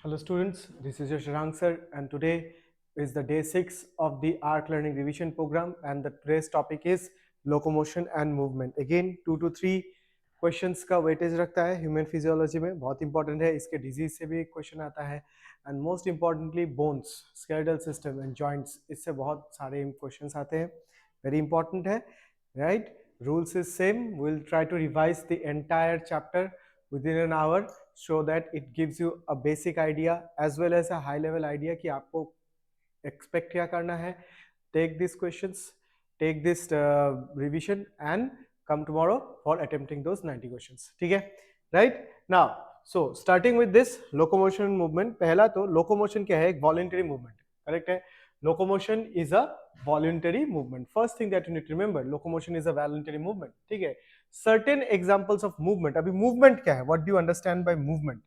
Hello students, this is your Sharang sir and today is the day 6 of the ARC Learning Revision program and the today's topic is locomotion and movement. Again 2 to 3 questions का weightage रखता है human physiology में, बहुत important है, इसके disease से भी एक question आता है and most importantly bones, skeletal system and joints, इससे बहुत सारे questions आते हैं, very important है, right? Rules is same, we'll try to revise the entire chapter within an hour so that it gives you a basic idea as well as a high level idea कि आपको expect क्या करना है. Take these questions, take this revision and come tomorrow for attempting those 90 questions. ठीक है? Right? Now, so starting with this locomotion movement, पहला तो locomotion क्या है? एक voluntary movement, correct है? Locomotion is a voluntary movement. First thing that you need to remember, locomotion is a voluntary movement. ठीक है? Certain examples of movement. अभी movement क्या है? What do you understand by movement?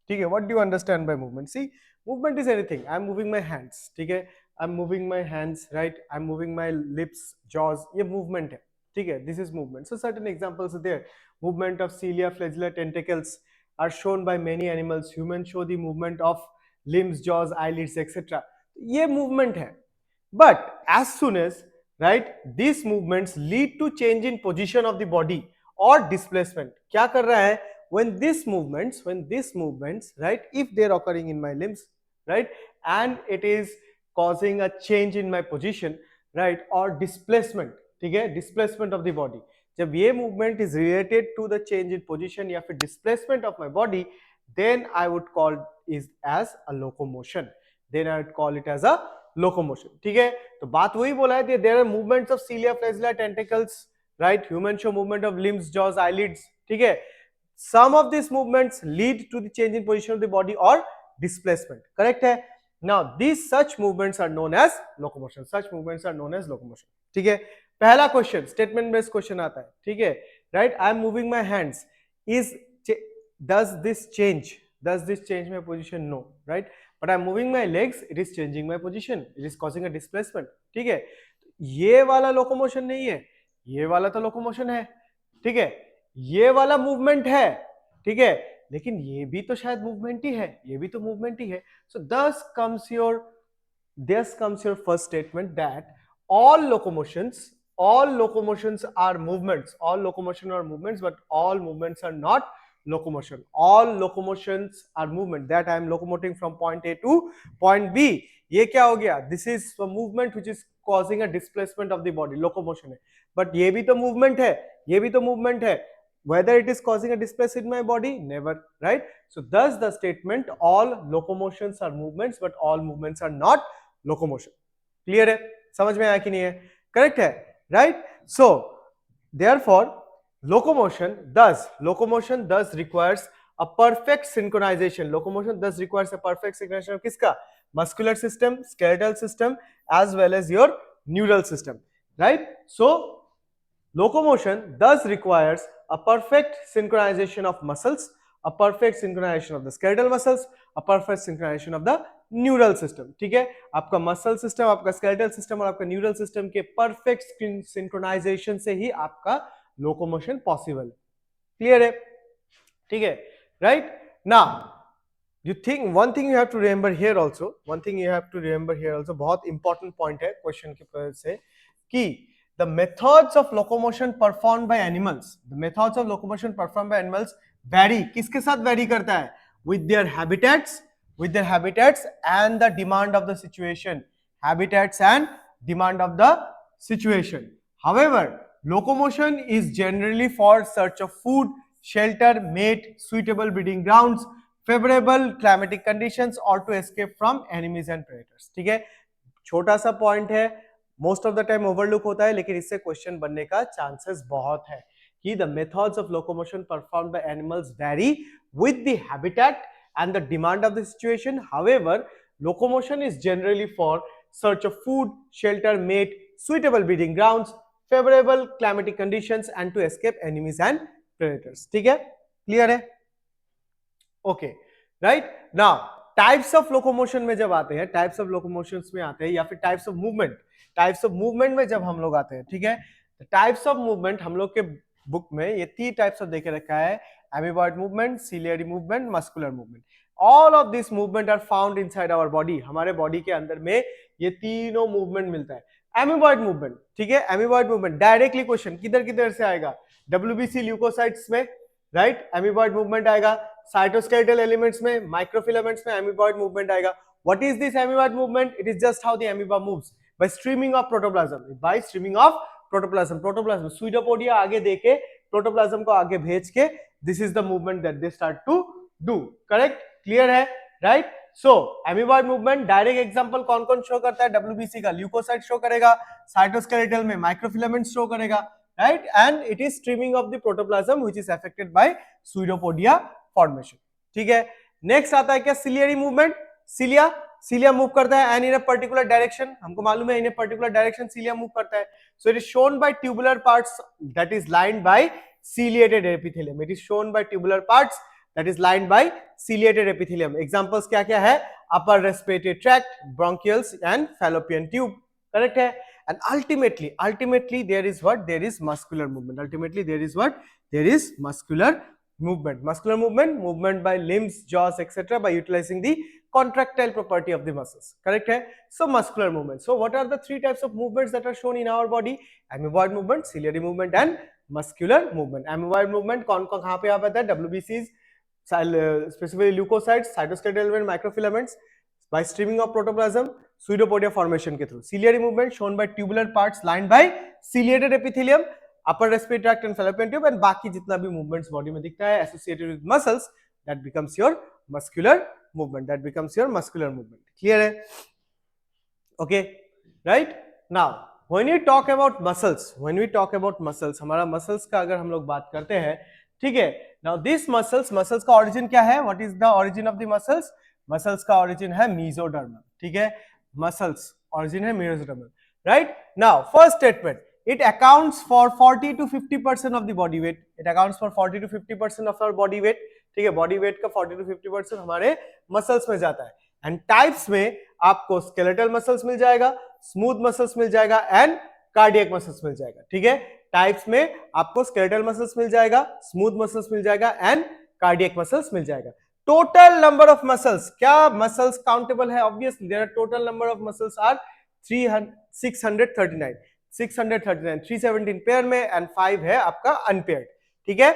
ठीक है? What do you understand by movement? See, movement is anything. I'm moving my hands. ठीक है? I'm moving my hands, right? I'm moving my lips, jaws. ये movement है. ठीक है? This is movement. So certain examples are there. Movement of cilia, flagella, tentacles are shown by many animals. Humans show the movement of limbs, jaws, eyelids, etc. ये movement है. But as soon as, right, these movements lead to change in position of the body or displacement, क्या कर रहा है? When these movements, right, if they're occurring in my limbs, right, and it is causing a change in my position, right, or displacement, ठीक है, displacement of the body, जब ये movement is related to the change in position या फिर displacement of my body, then I would call it as a locomotion. Then I would call it as a locomotion. ठीक है, तो बात वही बोला है, there are movements of cilia, flagella, tentacles, right? Humans show movement of limbs, jaws, eyelids. ठीक है, some of these movements lead to the change in position of the body or displacement. Correct है? Now these such movements are known as locomotion. Such movements are known as locomotion. ठीक है, पहला question statement based question आता है. ठीक है, right? I am moving my hands. Is does this change my position? No, right? But I'm moving my legs, it is changing my position, it is causing a displacement. ठीक है, ये वाला locomotion नहीं है, ये वाला तो लोकोमोशन है. ठीक है, ये वाला मूवमेंट है. ठीक है, लेकिन ये भी तो शायद मूवमेंट ही है, ये भी तो मूवमेंट ही है. सो thus comes your first statement that all locomotions are movements. All locomotion are movements, but all movements are not locomotion. All locomotions are movement, that I am locomoting from point A to point B. ये क्या हो गया? This is a movement which is causing a displacement of the body, locomotion है. But ये भी तो movement है, ये भी तो movement है. Whether it is causing a displacement in my body? Never, right? So thus the statement all locomotions are movements, but all movements are not locomotion. Clear है? समझ में आया कि नहीं है? Correct है, right? So therefore locomotion thus requires a perfect synchronization. Locomotion thus requires a perfect synchronization of किसका? Muscular system, skeletal system, as well as your neural system, right? So locomotion thus requires a perfect synchronization of muscles, a perfect synchronization of the skeletal muscles, a perfect synchronization of the neural system. ठीक है, आपका muscle system, आपका skeletal system और आपका neural system के perfect synchronisation से ही आपका locomotion possible. Clear है? ठीक है, right? Now you think one thing you have to remember here also, बहुत इंपॉर्टेंट पॉइंट है क्वेश्चन की वजह से, कि the methods of locomotion performed by animals vary. किसके साथ vary करता है? with their habitats and the demand of the situation. However, locomotion is generally for search of food, shelter, mate, suitable breeding grounds, favorable climatic conditions, or to escape from enemies and predators. ठीक है, छोटा सा point है, most of the time overlook होता है, लेकिन इससे question बनने का चांसेस बहुत है कि the methods of locomotion performed by animals vary with the habitat and the demand of the situation. However, locomotion is generally for search of food, shelter, mate, suitable breeding grounds, favorable climatic conditions, and to escape enemies and predators. ठीक है, clear है? Okay, right? Now types of locomotion में जब आते हैं, types of लोकोमोशंस में आते हैं, या फिर टाइप्स ऑफ मूवमेंट में जब हम लोग आते हैं, ठीक है, टाइप्स ऑफ मूवमेंट हम लोग के बुक में ये 3 टाइप्स ऑफ देके रखा है: amoeboid movement, ciliary movement, muscular movement. All of this movement are found inside our body. हमारे बॉडी के अंदर में ये तीनों मूवमेंट मिलता है. एमीबॉइड मूवमेंट, ठीक है, एमीबॉइड मूवमेंट डायरेक्टली क्वेश्चन किधर किधर से आएगा, डब्ल्यूबीसी ल्यूकोसाइट्स में, राइट, एमीबॉइड मूवमेंट आएगा. साइटोस्केलेटल एलिमेंट्स में, माइक्रोफिलामेंट्स में एमीबॉइड मूवमेंट आएगा. What is this amoeboid movement? It is just how the amoeba moves by streaming of protoplasm, by streaming of protoplasm. Protoplasm pseudopodia आगे देके protoplasm को आगे भेज के, this is the movement that they start to do. Correct, clear है, right. So amoeboid movement direct example कौन कौन show करता है? डब्ल्यूबीसी का ल्यूकोसाइट शो करेगा, साइटोस्केलेटल में माइक्रोफिलामेंट शो करेगा, right, and it is streaming of the protoplasm which is affected by pseudopodia formation. ठीक है. नेक्स्ट आता है क्या? Ciliary movement. सिलिया मूव करता है and in a particular direction. हमको मालूम है in a particular direction cilia move करता है. So it is shown by tubular parts that is lined by ciliated epithelium. It is shown by tubular parts that is lined by ciliated epithelium. Examples क्या क्या है? Upper respiratory tract, bronchioles and fallopian tube. Correct है? And ultimately there is what? There is muscular movement. Ultimately there is what? There is muscular movement. Muscular movement by limbs, jaws, etc. by utilizing the contractile property of the muscles. Correct है? So muscular movement. So what are the three types of movements that are shown in our body? Amoeboid movement, ciliary movement and muscular movement. Amoeboid movement कौन कौन कहाँ पे आ पाता है? WBCs, specifically leukocytes, cytoskeletal element, microfilaments by streaming of protoplasm, pseudopodia formation के through. Ciliary movement shown by tubular parts lined by ciliated epithelium, upper respiratory tract and fallopian tube, and बाकी जितना भी movements body में दिखता है associated with muscles, that becomes your muscular movement. That becomes your muscular movement. Clear है? Okay, right? Now when we talk about muscles, हमारा muscles का अगर हम लोग बात करते हैं, ठीक है. Now this muscles का origin क्या है? What is the origin of the muscles? Muscles का origin है mesodermal. ठीक है, muscles origin है mesodermal. Right? Now first statement, it accounts for 40 to 50% of the body weight. It accounts for 40 to 50% of our body weight. ठीक है, body weight का 40 to 50% हमारे muscles में जाता है. And types में आपको skeletal muscles मिल जाएगा, स्मूथ मसल्स मिल जाएगा एंड कार्डियक मसल्स मिल जाएगा. ठीक है, टाइप्स में आपको स्केलेटल मसल्स मिल जाएगा, स्मूथ मसल्स मिल जाएगा एंड कार्डियक मसल्स मिल जाएगा. टोटल नंबर ऑफ मसल्स, क्या मसल्स काउंटेबल है? Obviously there are total number of muscles are 639, 317 pair में एंड 5 है आपका अनपेयर्ड. ठीक है,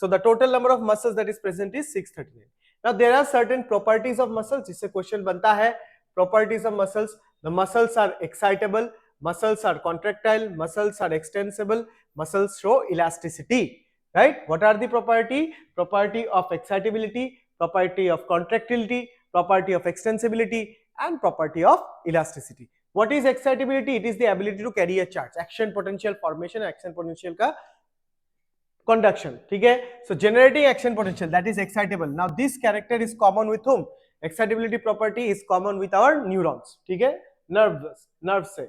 so the total number of muscles that is present is 639. Now there are certain properties of muscles, जिससे question बनता है. Properties of muscles, the muscles are excitable, muscles are contractile, muscles are extensible, muscles show elasticity, right? What are the property of excitability, property of contractility, property of extensibility and property of elasticity. What is excitability? It is the ability to carry a charge, action potential formation, action potential का conduction. ठीक है, so generating action potential, that is excitable. Now this character is common with whom? Excitability property is common with our neurons. ठीक है, nerve से.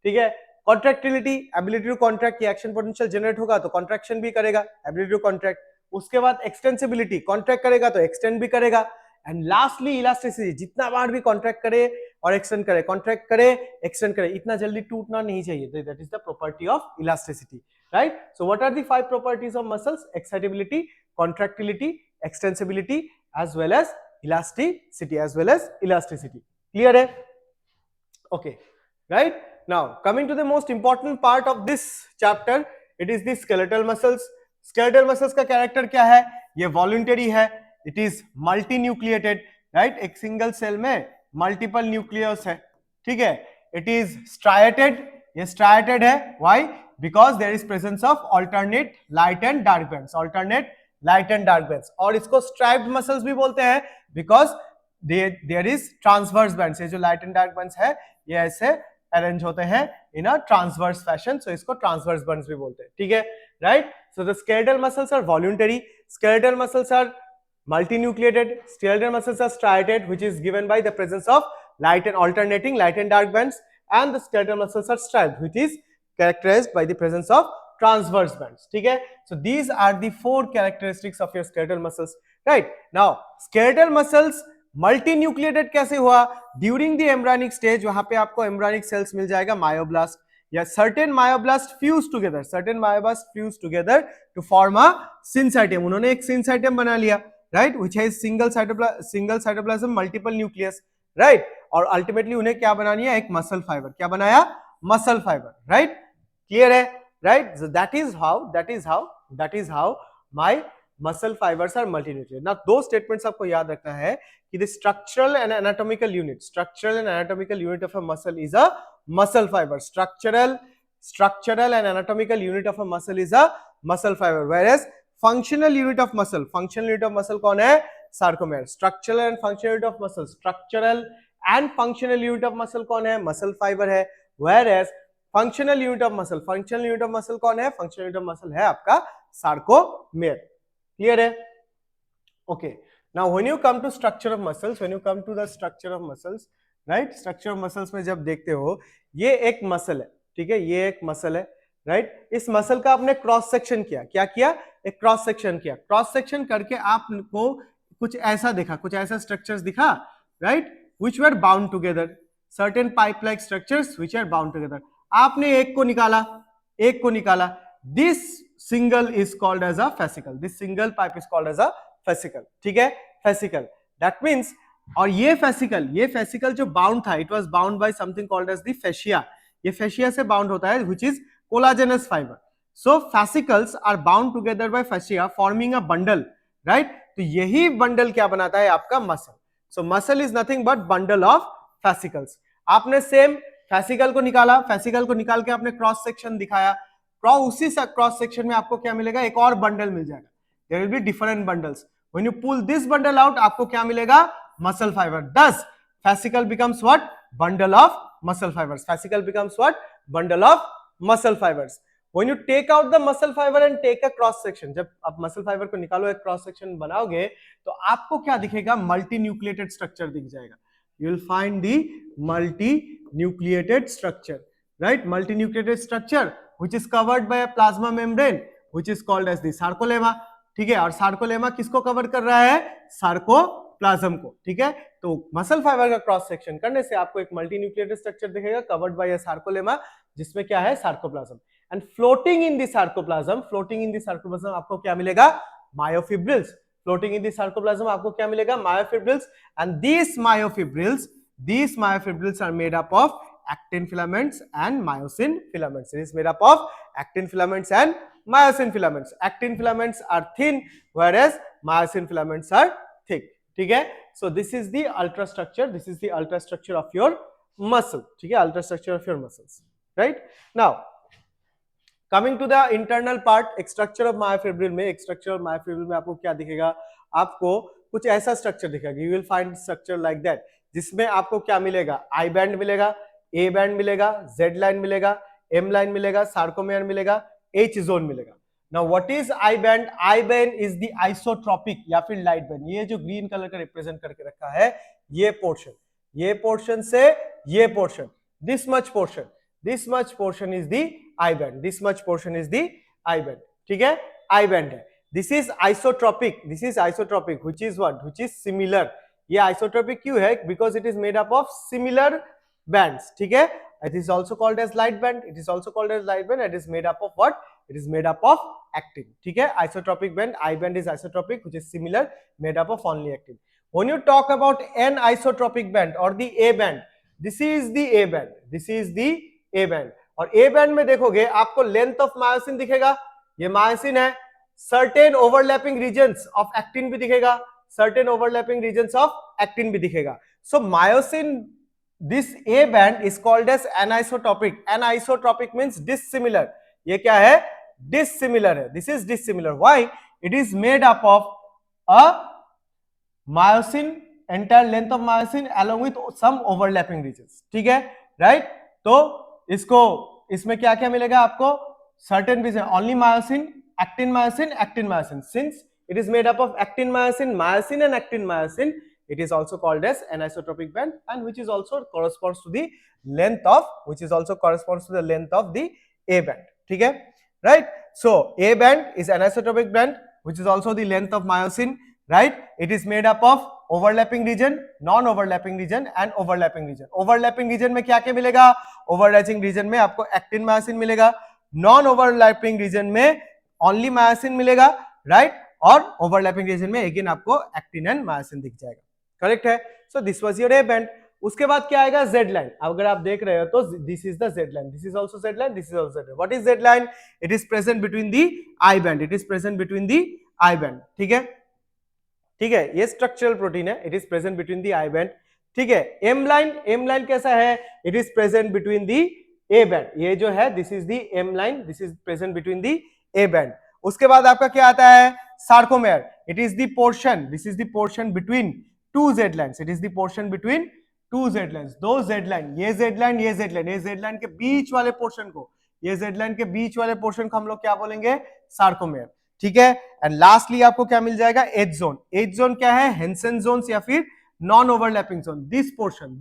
ठीक है, contractility, ability to contract, की action potential generate होगा तो कॉन्ट्रैक्शन भी करेगा, एबिलिटी टू कॉन्ट्रैक्ट. उसके बाद एक्सटेंसिबिलिटी, कॉन्ट्रैक्ट करेगा तो एक्सटेंड भी करेगा. एंड लास्टली इलास्टिसिटी, जितना बार भी कॉन्ट्रैक्ट करे और एक्सटेंड करे, कॉन्ट्रैक्ट करे एक्सटेंड करे, इतना जल्दी टूटना नहीं चाहिए. That is the property of elasticity, right? So what are the 5 properties of muscles? Excitability, contractility, extensibility as well as elasticity, as well as elasticity. Clear है? Okay, right? Now coming to the most important part of this chapter, it is the skeletal muscles. Skeletal muscles का character क्या है? ये voluntary है, it is multinucleated, right? एक single cell में multiple nucleus है. ठीक है, it is striated, ये striated है. Why? Because there is presence of alternate light and dark bands, alternate light and dark bands. और इसको striped muscles भी बोलते हैं because there is transverse bands. ये जो light and dark bands है ये ऐसे अरेंज होते हैं इन अ ट्रांसवर्स फैशन, सो इसको ट्रांसवर्स बंड्स भी बोलते हैं. ठीक है, right? So the skeletal muscles are voluntary, skeletal muscles are multinucleated, skeletal muscles are striated which is given by the presence of light and alternating light and dark bands, and the skeletal muscles are striped which is characterized by the presence of transverse bands. ठीक है, so these are the 4 characteristics of your skeletal muscles. Right, now skeletal muscles multinucleated कैसे हुआ? During the embryonic stage, वहां पे आपको embryonic sales मिल जाएगा, myoblast या certain myoblast fuse together, certain myoblast fuse together to form a syncytium. उन्होंने एक syncytium बना लिया. Right, which has single cytoplasm multiple nucleus, right, और अल्टीमेटली उन्हें क्या बनानी है, एक मसल फाइबर, क्या बनाया, मसल फाइबर, राइट, क्लियर है, right, that is how my muscle fibres are multinuclear. ना दो स्टेटमेंट्स आपको याद रखना है कि the structural and anatomical unit of a muscle is a muscle fibre, structural and anatomical unit of a muscle is a muscle fiber, whereas functional unit of muscle कौन है, sarcomere, structural and functional unit of muscle कौन है, muscle fiber है, whereas functional unit of muscle कौन है, functional unit of muscle है आपका sarcomere, clear है, okay. Now when you come to structure of muscles, right, structure of muscles में जब देखते हो, ये एक मसल है, ठीक है, ये एक मसल है, राइट, इस मसल का आपने क्रॉस सेक्शन किया, क्या किया, एक क्रॉस सेक्शन किया, क्रॉस सेक्शन करके आपको कुछ ऐसा दिखा, कुछ ऐसा स्ट्रक्चर्स दिखा, right, which were bound together, certain pipe like structures which are bound together, आपने एक को निकाला, this single is called as a fascicle, this single pipe is called as a fascicle, ठीक है, fascicle, that means, और ये fascicle जो bound था, it was bound by something called as the fascia, ये fascia से बाउंड होता है, which is collagenous fiber, so fascicles are bound together by fascia forming a bundle, right, तो यही बंडल क्या बनाता है आपका muscle, so muscle is nothing but bundle of fascicles, आपने सेम fascicle को निकाल के आपने क्रॉस सेक्शन दिखाया, उसी क्रॉस सेक्शन में आपको क्या मिलेगा, एक और बंडल मिल जाएगा, there will be different bundles, when you pull this bundle out आपको क्या मिलेगा, muscle fiber, thus fascicle becomes what, bundle of muscle fibers, when you take out the muscle fiber and take a cross section, जब आप muscle fiber को निकालो, एक cross section बनाओगे तो आपको क्या दिखेगा, मल्टी न्यूक्लिएटेड स्ट्रक्चर दिख जाएगा, you will find the multi-nucleated structure, right, multi-nucleated structure which is covered by a plasma membrane which is called as the sarcolemma, ठीक है, और सार्कोलेमा किसको कवर कर रहा है, सार्कोप्लाज्म को, ठीक है, तो मसल फाइबर का क्रॉस सेक्शन करने से आपको एक मल्टी न्यूक्लिएटेड स्ट्रक्चर दिखेगा कवर्ड बाय अ सार्कोलेमा, जिसमें क्या है, sarcoplasm, and floating in the sarcoplasm आपको क्या मिलेगा, मायोफिब्रिल्स, आपको क्या मिलेगा, myofibrils, and these myofibrils are made up of actin filaments and myosin filaments. It is made up of actin filaments and myosin filaments. Actin filaments are thin, whereas myosin filaments are thick. ठीक है, so this is the ultrastructure. Of your muscle. ठीक है, ultrastructure of your muscles. Right now, coming to the internal part, structure of myofibril में आपको क्या दिखेगा, आपको कुछ ऐसा स्ट्रक्चर दिखेगा, you will find structure like that, जिसमें आपको क्या मिलेगा, I band मिलेगा, A band मिलेगा, Z line मिलेगा, M line मिलेगा, सार्कोमेयर मिलेगा, H zone मिलेगा. Now what is I band? I band is the isotropic या फिर light band. ये जो ग्रीन कलर का रिप्रेजेंट करके रखा है, ये पोर्शन से ये portion, this much portion is the I band. ठीक है, I band है. This is isotropic, which is what? Which is similar. ये isotropic क्यों है? Because it is made up of similar bands. ठीक है, it is also called as light band. It is made up of what? It is made up of actin. ठीक है, isotropic band, I band is isotropic, which is similar, made up of only actin. When you talk about an isotropic band or the A band, this is the A band. और A band में देखोगे आपको length of myosin दिखेगा, ये myosin है, certain overlapping regions of actin भी दिखेगा, so myosin, this A band is called as anisotropic. Anisotropic means dissimilar. ये क्या है, dissimilar है, this is dissimilar. Why? It is made up of a myosin, entire length of myosin along with some overlapping regions. ठीक है, right? तो इसमें क्या क्या मिलेगा आपको, certain region, only myosin, actin myosin. Since it is made up of actin myosin and actin myosin, it is also called as anisotropic band, and which is also corresponds to the length of the A band. ठीक है, right? So A band is anisotropic band, which is also the length of myosin, right? It is made up of overlapping region, non-overlapping region and overlapping region. Overlapping region में क्या क्या मिलेगा, overlapping region में आपको actin myosin मिलेगा, non-overlapping region में only myosin मिलेगा, right? और ओवरलैपिंग रीजन में अगेन आपको एक्टिन एंड मायोसिन दिख जाएगा। करेक्ट है। So this was your A band. उसके बाद क्या आएगा, जेड लाइन। अगर आप देख रहे हो तो this is the Z line, this is also Z line, this is also Z line. What is Z line? It is present between the I band, it is present between the I band. ठीक है, ठीक है, ये structural protein है, it is present between the I band. ठीक है, M line, M line कैसा है? It is present between the A band. ये जो है this is the M line, this is present between the A band. उसके बाद आपका क्या आता है? Sarcomere. It is the portion, this is the portion between two Z lines, it is the portion between two Z lines, दो Z line, ये Z line, ये Z line, ये जेड लाइन के बीच वाले पोर्शन को, ये जेड लाइन के बीच वाले पोर्शन को हम लोग क्या बोलेंगे? सार्कोमेयर। ठीक है, एंड लास्टली आपको क्या मिल जाएगा? As zone. एज जोन क्या है? हेंसन जोन या फिर non overlapping zone. This portion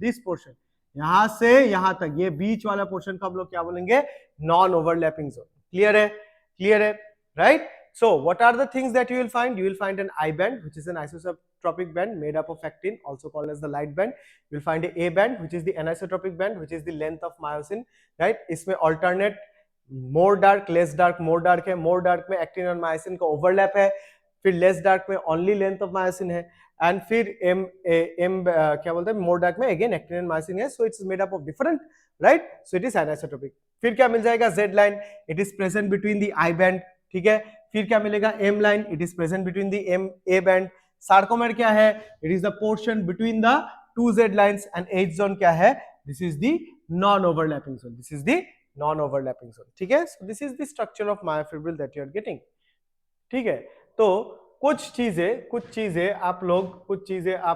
यहां से यहां तक, ये बीच वाला पोर्शन को हम लोग क्या बोलेंगे? Non overlapping zone. क्लियर है? क्लियर है, right? So what are the things that you will find? You will find an I band, which is an isotropic band made up of actin, also called as the light band. You will find a A band, which is the anisotropic band, which is the length of myosin, right? इसमें alternate more dark, less dark, more dark है। more dark में actin और myosin का overlap है, फिर less dark में only length of myosin है, and फिर क्या बोलते हैं, more dark में again actin and myosin है, so it's made up of different, right? So it is anisotropic। फिर क्या मिल जाएगा? Z line, it is present between the I band। ठीक है, फिर क्या मिलेगा? M line, it is present between the M A band. Sarcomere क्या है? It is the portion between the two Z lines. And H zone क्या है? This is the non overlapping zone, this is the non overlapping zone. ठीक है, so this is the structure of myofibril that you are getting. ठीक है, तो कुछ चीजें आप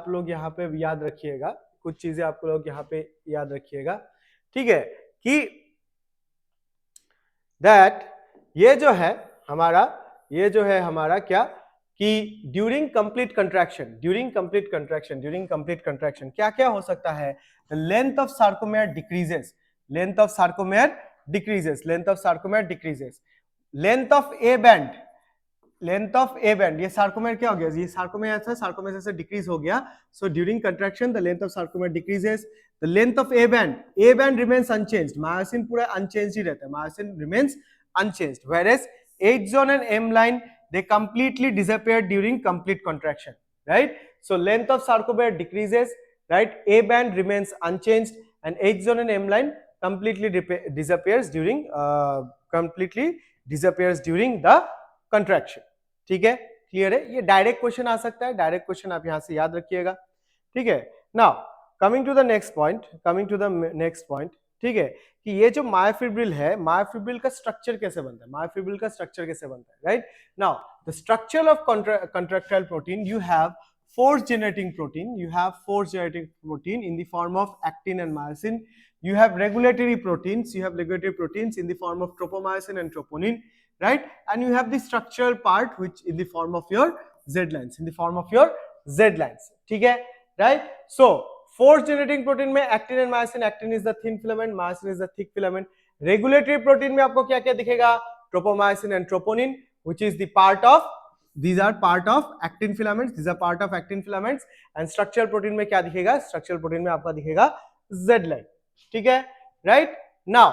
लोग यहाँ पे याद रखिएगा, कुछ चीजें आप लोग यहाँ पे याद रखिएगा। ठीक है, कि दैट ये जो है हमारा क्या, कि ड्यूरिंग कंप्लीट कंट्रैक्शन क्या क्या हो सकता है? Length of sarcomere decreases, length of sarcomere decreases, length of A band, ये सार्कोमेयर क्या हो गया? ये सार्कोमेयर ऐसा डिक्रीज हो गया। So during contraction the length of sarcomere decreases, the length of A band remains unchanged. Myosin पूरा unchanged ही रहता है, myosin remains unchanged, whereas H zone and M line they completely disappear during complete contraction, right? So length of sarcomere decreases, right? A band remains unchanged and H zone and M line completely disappears during the contraction। ठीक है, clear है? ये direct question आ सकता है, direct question आप यहां से याद रखिएगा। ठीक है, now coming to the next point, ठीक है, कि ये जो मायोफिब्रिल है, मायोफिब्रिल का स्ट्रक्चर कैसे बनता है? Right? Now the structure of contractile protein, you have force generating protein in the form of actin and myosin. You have regulatory proteins in the form of tropomyosin and troponin, right? And you have the structural part which in the form of your Z lines, ठीक है, right? So force generating protein में actin and myosin, actin is the thin filament, myosin is the thick filament. Regulatory protein में आपको क्या क्या दिखेगा? Tropomyosin and troponin, which is the part of, these are part of actin filaments, and structural protein में क्या दिखेगा? Structural protein में आपका दिखेगा Z line। ठीक है, right? Now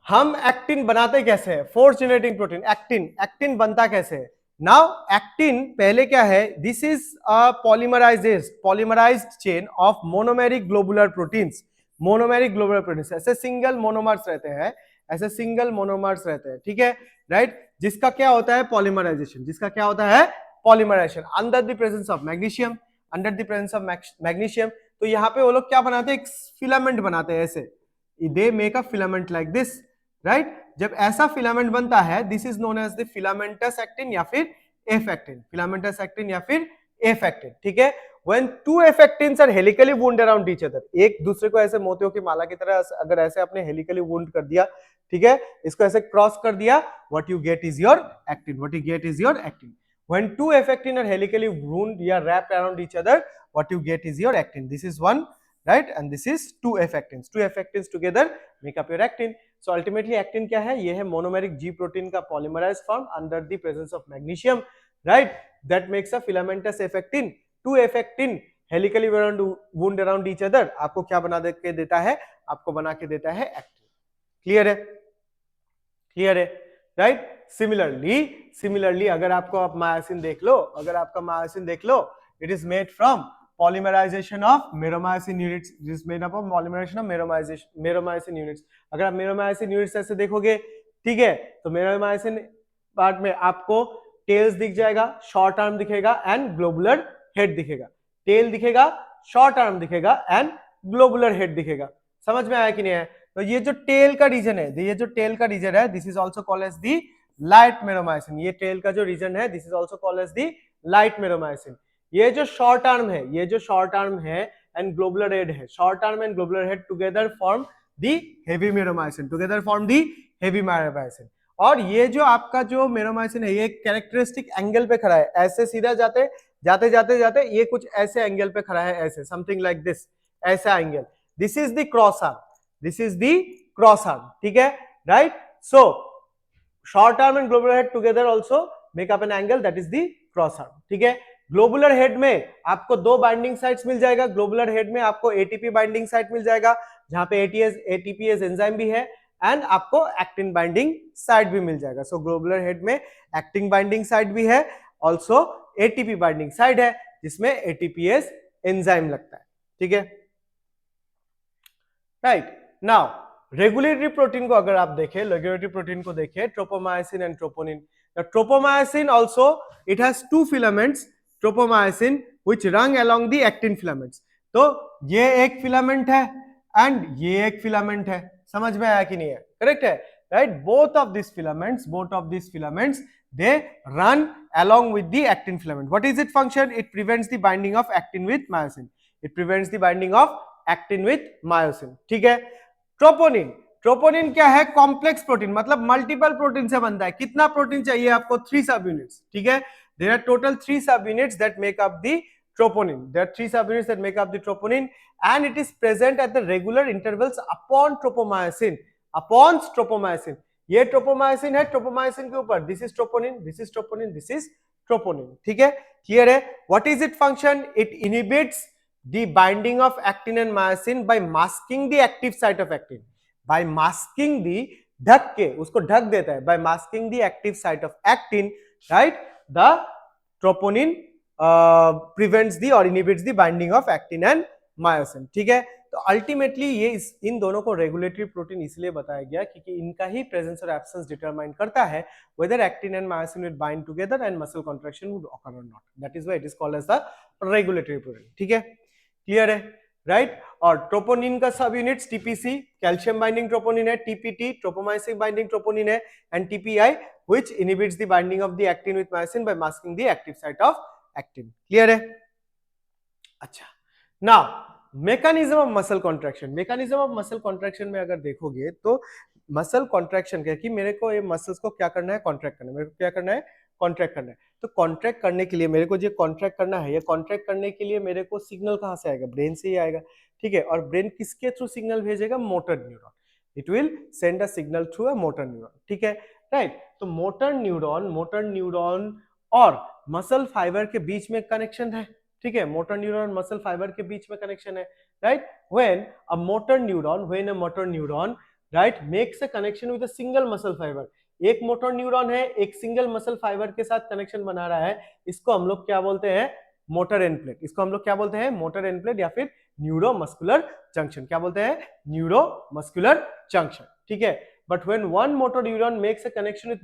हम एक्टिन बनाते कैसे हैं? फोर्स जनरेटिंग प्रोटीन एक्टिन बनता कैसे है? नाउ एक्टिन पहले क्या है? This is a polymerised chain of monomeric globular proteins. ऐसे सिंगल मोनोमर्स रहते हैं, ठीक है, राइट? जिसका क्या होता है? Polymerisation. Under the presence of magnesium. तो यहाँ पे वो लोग क्या बनाते हैं? एक फिलामेंट बनाते हैं, ऐसे they make a filament like this, right? जब ऐसा फिलामेंट बनता है, this is known as the filamentous actin या फिर एफ एक्टिन, ठीक है? When two F actins are helically wound around each other, एक दूसरे को ऐसे मोतियों की माला की तरह अगर ऐसे आपने helically wound कर दिया, ठीक है, इसको ऐसे क्रॉस कर दिया, what you get is your actin। When two F actins are helically wound या wrapped around each other, what you get is your actin। This is one, right? And this is two F actins together make up your actin। So ultimately actin क्या है? ये है monomeric G protein का polymerized form under the presence of magnesium, right? That makes a filamentous F actin। Two F actin helically wound around each other आपको क्या बना के देता है? आपको बना के देता है एक्टिन। क्लियर है, राइट? सिमिलरली अगर आपको आप मायोसिन देख लो, अगर आपका मायोसिन देख लो, it is made from polymerisation of meromyosin units, is made up of polymerisation of meromyosin units. अगर आप मेरोमायोसिन यूनिट्स ऐसे देखोगे, ठीक है, तो मेरोमायोसिन पार्ट में आपको टेल्स दिख जाएगा, शॉर्ट आर्म दिखेगा एंड ग्लोबुलर हेड दिखेगा। टेल दिखेगा, शॉर्ट आर्म दिखेगा एंड ग्लोबुलर हेड दिखेगा। समझ में आया कि नहीं है? तो ये जो टेल का रीजन है, ये जो टेल का रीजन है, this is also called as the light meromyosin. ये टेल का जो रीजन है, this is also called as the light meromyosin. ये जो शॉर्ट आर्म है, ये जो शॉर्ट आर्म है एंड ग्लोबुलर हेड है, short arm and globular head together form the heavy meromyosin, together form the heavy meromyosin. और ये जो आपका जो मेरोमायोसिन है, ये कैरेक्टरिस्टिक एंगल पे खड़ा है, ऐसे सीधा जाते जाते जाते जाते ये कुछ ऐसे एंगल पे खड़ा है, ऐसे समथिंग लाइक दिस, ऐसा angle, this is the cross arm, this is the cross arm, ठीक है, right. So short arm and globular head together also make up an angle, that is the cross arm, ठीक है। Globular head में आपको दो binding sites मिल जाएगा, globular head में आपको एटीपी बाइंडिंग साइट मिल जाएगा, जहां पे एटीपीएस एंजाइम भी है, एंड आपको एक्टिन बाइंडिंग साइट भी मिल जाएगा। सो ग्लोबुलर हेड में एक्टिन बाइंडिंग साइट भी है, ऑल्सो एटीपी बाइंडिंग साइट है, जिसमें एटीपीएस एंजाइम लगता है, ठीक है, राइट। नाउ रेगुलेटरी प्रोटीन को अगर आप देखें, रेगुलेटरी प्रोटीन को देखें, tropomyosin and troponin. Tropomyosin also it has two filaments, tropomyosin which run along the actin filaments. तो ये एक फिलामेंट है एंड ये एक फिलामेंट है, समझ में आया कि नहीं है? करेक्ट है, right. Both of this filaments they run along with the actin filament. What is its function? It prevents the binding of actin with myosin. It prevents the binding of actin with myosin, ठीक है। Troponin क्या है? Complex protein, मतलब multiple protein से बनता है। कितना protein चाहिए आपको? 3 सब यूनिट्स, ठीक है। देयर आर टोटल 3 सब units that make up the troponin. There are 3 subunits that make up the troponin, and it is present at the regular intervals upon tropomyosin. ये ट्रोपोमायोसिन है, ट्रोपोमायोसिन के ऊपर this is troponin, this is troponin, this is troponin, ठीक है, clear है। What is it function? It inhibits the binding of actin and myosin by masking the active site of actin, by masking the, ढक के उसको ढक देता है, by masking the active site of actin, right. The troponin prevents the और inhibits the binding of actin and myosin, ठीक है। तो अल्टीमेटली ये इन दोनों को रेगुलेटरी प्रोटीन इसलिए बताया गया क्योंकि इनका ही प्रेजेंस और एब्सेंस डिटरमाइन करता है whether actin and myosin will bind together and muscle contraction would occur or not. That is why it is called as the regulatory protein, ठीक है, क्लियर है, राइट। और ट्रोपोनिन का सब units TPC calcium binding troponin है, TPT tropomyosin binding troponin है, and TPI which inhibits the binding of the actin with myosin by masking the active site of actin, clear है। अच्छा, now mechanism of muscle contraction. Mechanism of muscle contraction में अगर देखोगे तो muscle contraction क्या कि मेरे को ये मसल्स को क्या करना है? कॉन्ट्रैक्ट करना है। मेरे को क्या करना है? कॉन्ट्रैक्ट करना है। तो कॉन्ट्रैक्ट करने के लिए मेरे को ये कॉन्ट्रैक्ट करना है, ये कॉन्ट्रैक्ट करने के लिए मेरे को सिग्नल कहाँ से आएगा? ब्रेन से ही आएगा, ठीक है। और ब्रेन किसके थ्रू सिग्नल भेजेगा? Motor neuron. It will send a signal through a motor neuron, ठीक है, राइट। तो मोटर न्यूरॉन और मसल फाइबर के बीच में कनेक्शन है, ठीक है। मोटर न्यूरॉन मसल फाइबर के बीच में कनेक्शन है, right. When a motor neuron right makes a connection with a single muscle fibre, एक मोटर न्यूरॉन है एक सिंगल मसल फाइबर के साथ कनेक्शन बना रहा है, इसको हम लोग क्या बोलते हैं? Motor end plate. इसको हम लोग क्या बोलते हैं? मोटर एंड प्लेट या फिर न्यूरोमस्कुलर जंक्शन। क्या बोलते हैं? न्यूरोमस्कुलर जंक्शन, ठीक है। But when one motor neuron makes a connection with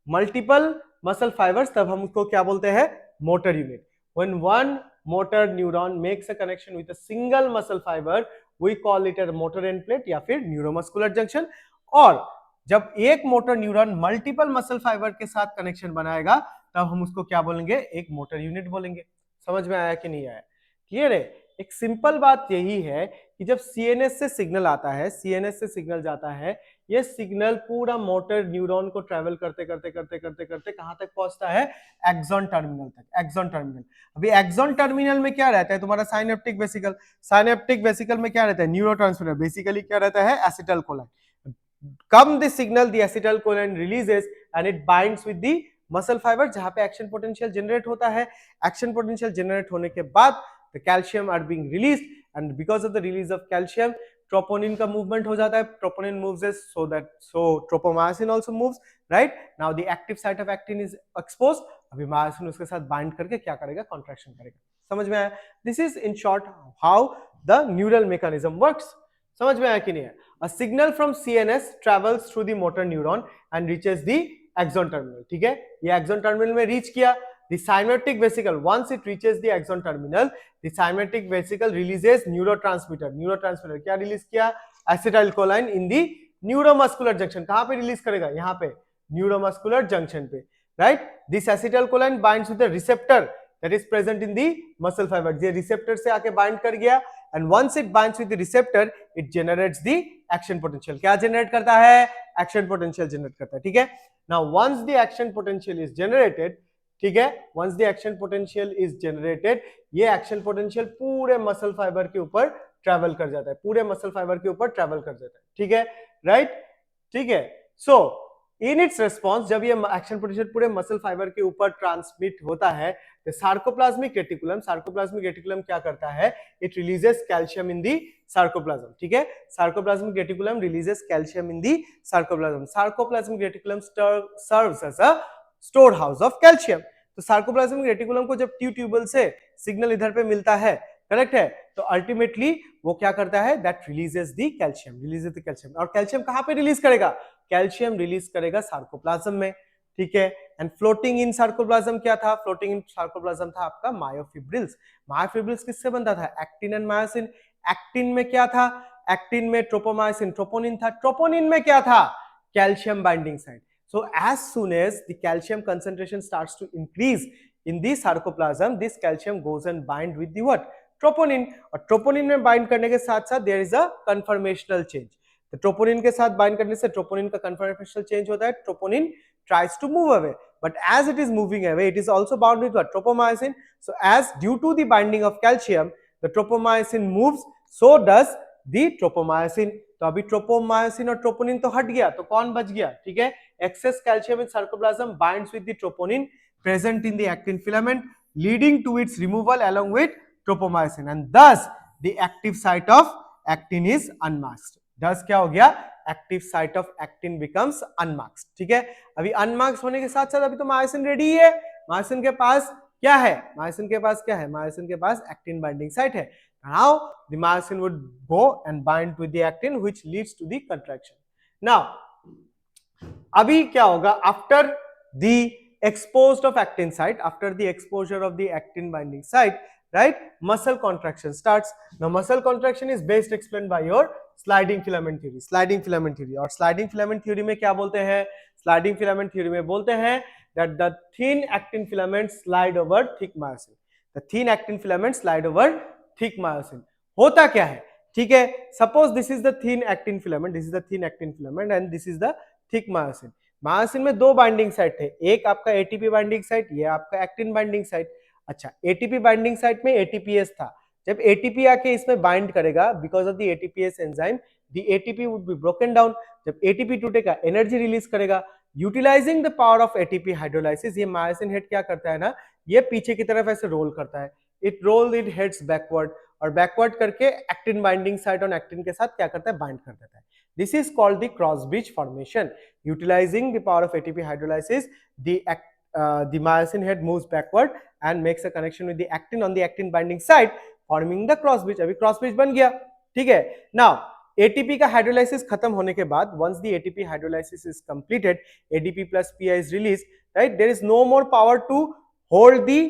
multiple muscle fibres, तब हम उसको क्या बोलते हैं? Motor unit. When one motor neuron makes a connection with a single muscle fiber, we call it a motor end plate या फिर neuromuscular junction। और जब एक motor neuron multiple muscle fibre के साथ कनेक्शन बनाएगा तब हम उसको क्या बोलेंगे? एक मोटर यूनिट बोलेंगे। समझ में आया कि नहीं आया? क्लियर है। एक सिंपल बात यही है कि जब सीएनएस से सिग्नल आता है, सीएनएस से सिग्नल जाता है, ये सिग्नल पूरा मोटर न्यूरॉन को ट्रैवल करते करते कहां तक पहुंचता है? एक्सॉन टर्मिनल तक। एक्सॉन टर्मिनल, अभी एक्सॉन टर्मिनल में क्या रहता है? तुम्हारा साइनेप्टिक वेसिकल। साइनेप्टिक वेसिकल में क्या रहता है? न्यूरोट्रांसमीटर। बेसिकली क्या रहता है? Acetylcholine. Come the signal the acetylcholine releases and it binds with the muscle fibre, जहां पे एक्शन पोटेंशियल जनरेट होता है। एक्शन पोटेंशियल जनरेट होने के बाद the calcium are being released, and because of the release of calcium troponin का movement हो जाता है, troponin moves is so tropomyosin also moves, right? Now the active site of actin is exposed, अभी myosin उसके साथ bind करके क्या करेगा, contraction करेगा. समझ में आया? This is in short how the neural mechanism works. समझ में आया कि नहीं है? A signal from CNS travels through the motor neuron and reaches the axon terminal. ठीक है, ये axon terminal में reach किया. The synaptic vesicle, once it reaches the axon terminal, the synaptic vesicle releases neurotransmitter. Neurotransmitter क्या release किया? Acetylcholine in the neuromuscular junction. कहाँ पे release करेगा? यहाँ पे neuromuscular junction पे, right? This acetylcholine binds with the receptor that is present in the muscle fiber. ये receptor से आके bind कर गया, and once it binds with the receptor, it generates the action potential. क्या generate करता है? Action potential generate करता है. ठीक है? Now once the action potential is generated, ठीक है, once the action potential is generated, ये action potential पूरे muscle fiber के ऊपर travel कर जाता है, पूरे muscle fiber के ऊपर travel कर जाता है. ठीक है, right? ठीक है. So in its response, जब ये action potential पूरे muscle fiber के ऊपर transmit होता है, तो sarcoplasmic reticulum क्या करता है? It releases calcium in the sarcoplasm. ठीक है, sarcoplasmic reticulum releases calcium in the sarcoplasm. Sarcoplasmic reticulum serves as a storehouse of calcium. तो sarcoplasmic reticulum को जब ट्यूब्यूल से सिग्नल इधर पे मिलता है, करेक्ट है, तो अल्टीमेटली वो क्या करता है? That releases the calcium. और कैल्शियम कहाँ पे रिलीज करेगा? कैल्शियम रिलीज करेगा सार्कोप्लाज्म में. ठीक है, एंड फ्लोटिंग इन सार्कोप्लाज्म क्या था? फ्लोटिंग इन सार्कोप्लाज्म था आपका मायोफिब्रिल्स. मायोफिब्रिल्स किससे बनता था? Actin and myosin. एक्टिन में क्या था? एक्टिन में ट्रोपोमायोसिन, ट्रोपोनिन था. ट्रोपोनिन में क्या था? Calcium binding site. So as soon as the calcium concentration starts to increase in the sarcoplasm, this calcium goes and bind with the what? Troponin. और troponin में bind करने के साथ साथ there is a conformational change. तो troponin के साथ bind करने से troponin का conformational change होता है. Troponin tries to move away, but as it is moving away, it is also bound with what? Tropomyosin. So as due to the binding of calcium, the tropomyosin moves. So does the tropomyosin. तो अभी tropomyosin और troponin तो हट गया, तो कौन बच गया? ठीक है, excess calcium in sarcoplasm binds with the troponin present in the actin filament, leading to its removal along with tropomyosin, and thus the active site of actin is unmasked. thus क्या हो गया? active site of actin becomes unmasked. ठीक है, अभी unmasked होने के साथ साथ अभी तो मायोसिन रेडी है. मायोसिन के पास क्या है? मायोसिन के पास क्या है? मायोसिन के पास actin binding site है. Now the myosin would go and bind with the actin, which leads to the contraction. Now अभी क्या होगा? After the exposed of actin site, after the exposure of the actin binding site, right, muscle contraction starts. Now muscle contraction is best explained by your sliding filament theory. sliding filament theory. और sliding filament theory में क्या बोलते हैं? sliding filament theory में बोलते हैं that the thin actin filaments slide over thick myosin. The thin actin filaments slide over thick myosin. होता क्या है? ठीक है, suppose this is the thin actin filament, this is the thin actin filament and this is the thick myosin. Myosin में दो binding site थे, एक आपका एटीपी बाइंडिंग साइट, ये आपका एक्टिन बाइंडिंग साइट. अच्छा, एटीपी बाइंडिंग साइट में ATPase था. जब एटीपी आके इसमें बाइंड करेगा, because of the ATPase enzyme, the ATP would be broken down. जब एटीपी टूटेगा, एनर्जी रिलीज करेगा. Utilizing the power of ATP hydrolysis, ये मायोसिन हेड क्या करता है ना, ये पीछे की तरफ ऐसे रोल करता है. It roll it heads backward, और बैकवर्ड करके actin binding site on actin के साथ क्या करता है? बाइंड कर देता है. This is called the cross bridge formation. Utilizing the power of ATP hydrolysis, the myosin head moves backward and makes a connection with the actin on the actin binding site, forming the cross bridge. अभी cross bridge बन गया. ठीक है, now ATP का hydrolysis खत्म होने के बाद, once the ATP hydrolysis is completed, ADP plus PI is released, right? There is no more power to hold the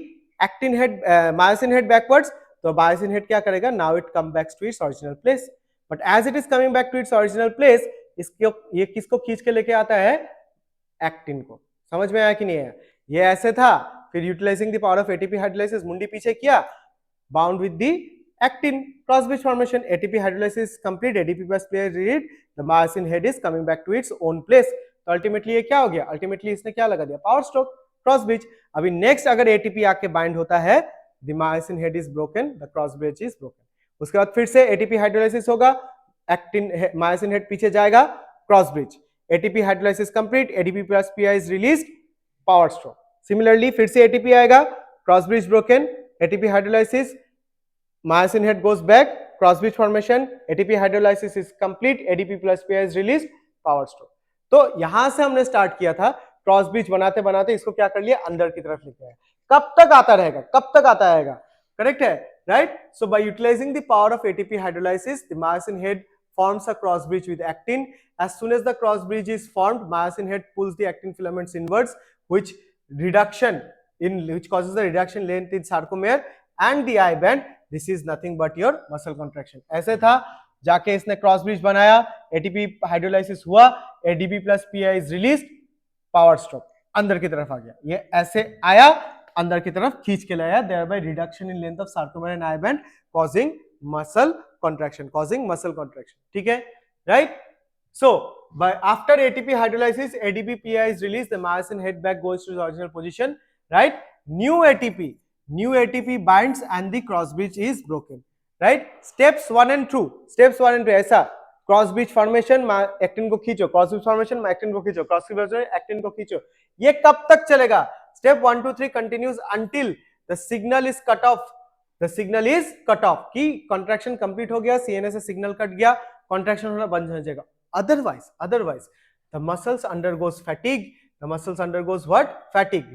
actin head, myosin head backwards. तो myosin head क्या करेगा? Now it comes back to its original place. But as it is coming back to its original place, इसको ये किसको खींच के लेके आता है? एक्टिन को. समझ में आया कि नहीं है? ये ऐसे था, फिर utilizing the power of ATP hydrolysis, मुंडी पीछे किया, bound with the actin, cross bridge formation. ATP hydrolysis complete, ADP plus player read, the myosin head is coming back to its own place. तो अल्टीमेटली ये क्या हो गया? Ultimately इसने क्या लगा दिया? Power stroke, cross bridge. अभी नेक्स्ट अगर एटीपी आके बाइंड होता है, the myosin head is broken, the cross bridge is broken. उसके बाद फिर से एटीपी हाइड्रोलाइसिस होगा, एक्टिन मायोसिन हेड पीछे जाएगा, cross bridge. ATP hydrolysis complete, ADP plus pi is released, power stroke. Similarly फिर से एटीपी आएगा, cross bridge broken, ATP hydrolysis, myosin head goes back, cross bridge formation, ATP hydrolysis is complete, ADP plus pi is release, power stroke. तो यहां से हमने start किया था, cross bridge बनाते बनाते इसको क्या कर लिया, अंदर की तरफ लेके आए। कब तक आता रहेगा, कब तक आता रहेगा, करेक्ट है, right. So by utilizing the power of ATP hydrolysis, the myosin head forms a cross bridge with actin. As soon as the cross bridge is formed, myosin head pulls the actin filaments inwards, which causes the reduction length in sarcomere and the eye band. This is nothing but your muscle contraction. ऐसे था, जाके इसने cross bridge बनाया, ATP hydrolysis हुआ, ADP plus pi is released, power stroke, अंदर की तरफ आ गया। ये ऐसे आया, अंदर की तरफ खींच के लाया, thereby reduction in length of sarcomere and eye band, causing muscle contraction, ठीक है, right? So by after ATP hydrolysis, ADP PI is released, the myosin head back goes to the original position, right? New ATP binds and the cross bridge is broken, right? Steps 1 and 2 ऐसा, cross bridge formation, actin को खींचो, cross bridge formation, actin को खींचो, cross bridge actin को खींचो, ये कब तक चलेगा? Step 1 2 3 continues until the signal is cut off, की कॉन्ट्रैक्शन कंप्लीट हो गया, सीएनएस से सिग्नल कट गया, कॉन्ट्रैक्शन होना बंद हो जाएगा। Otherwise the muscles undergoes fatigue,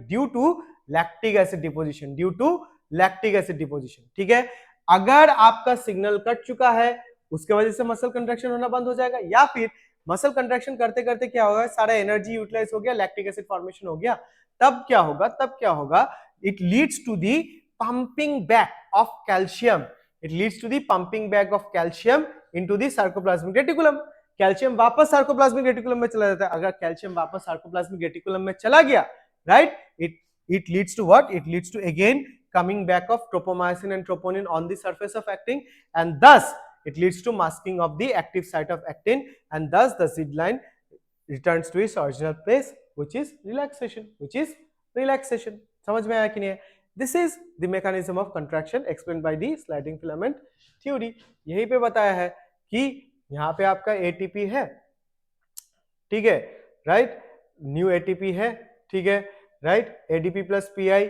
due to lactic acid deposition, ठीक है। अगर आपका सिग्नल कट चुका है, उसके वजह से मसल कंट्रैक्शन होना बंद हो जाएगा, या फिर मसल कंट्रैक्शन करते करते क्या होगा, सारा एनर्जी यूटिलाइज हो गया, लैक्टिक एसिड फॉर्मेशन हो गया, तब क्या होगा, it leads to the pumping back of calcium, into the sarcoplasmic reticulum. Calcium वापस सार्कोप्लाज्मिक रेटिकुलम में चला जाता है। अगर कैल्शियम वापस सार्कोप्लाज्मिक रेटिकुलम में चला गया, right, it leads to what? It leads to again coming back of tropomyosin and troponin on the surface of actin, and thus it leads to masking of the active site of actin, and thus the Z line returns to its original place, which is relaxation. समझ में आया कि नहीं है? This is the mechanism of contraction explained by the sliding filament theory. यही पे बताया है कि यहाँ पे आपका ATP है, ठीक है, राइट, न्यू ATP है, ठीक है, right, ADP plus PI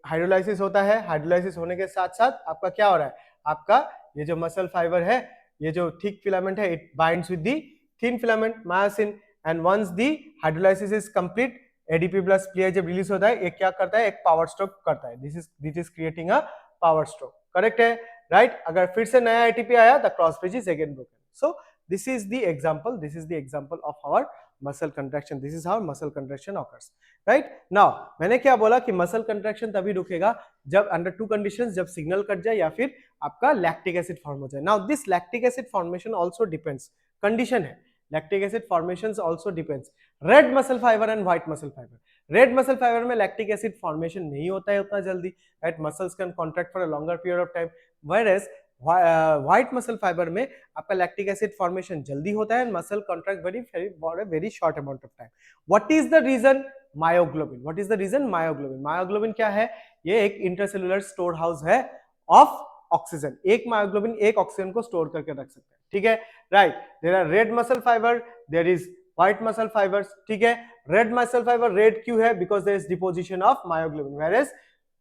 hydrolysis होता है, हाइड्रोलाइसिस होने के साथ साथ आपका क्या हो रहा है, आपका ये जो मसल फाइबर है, ये जो थिक फिलामेंट है, it binds with the thin filament myosin, and once the hydrolysis is complete, ADP plus Pi जब रिलीज होता है, एक क्या करता है, एक पावर स्ट्रोक करता है, this is creating a power stroke, correct है, राइट। अगर फिर से नया एटीपी आया, the cross bridge is again broken. So this is the example of our muscle contraction, this is how muscle contraction occurs, right. Now मैंने क्या बोला कि मसल कंट्रैक्शन तभी रुकेगा जब अंडर टू कंडीशंस, जब सिग्नल कट जाए या फिर आपका लैक्टिक एसिड फॉर्म हो जाए। Now this lactic acid formation also depends, condition है, lactic acid formations also depends, red muscle fibre and white muscle fibre. Red muscle fibre में lactic acid formation नहीं होता है उतना जल्दी, right, muscles can contract for a longer period of time, whereas white muscle fibre में आपका lactic acid formation जल्दी होता है, muscle contract very short amount of time. What is the reason? Myoglobin. Myoglobin क्या है? ये एक इंटरसेलुलर स्टोर हाउस है ऑफ ऑक्सीजन। एक मायोग्लोबिन एक ऑक्सीजन को स्टोर करके रख सकता है, ठीक है, राइट। There are red muscle fibre, there is white muscle fibres, ठीक है। रेड मसल फाइबर रेड क्यों है? Because there is deposition of myoglobin, whereas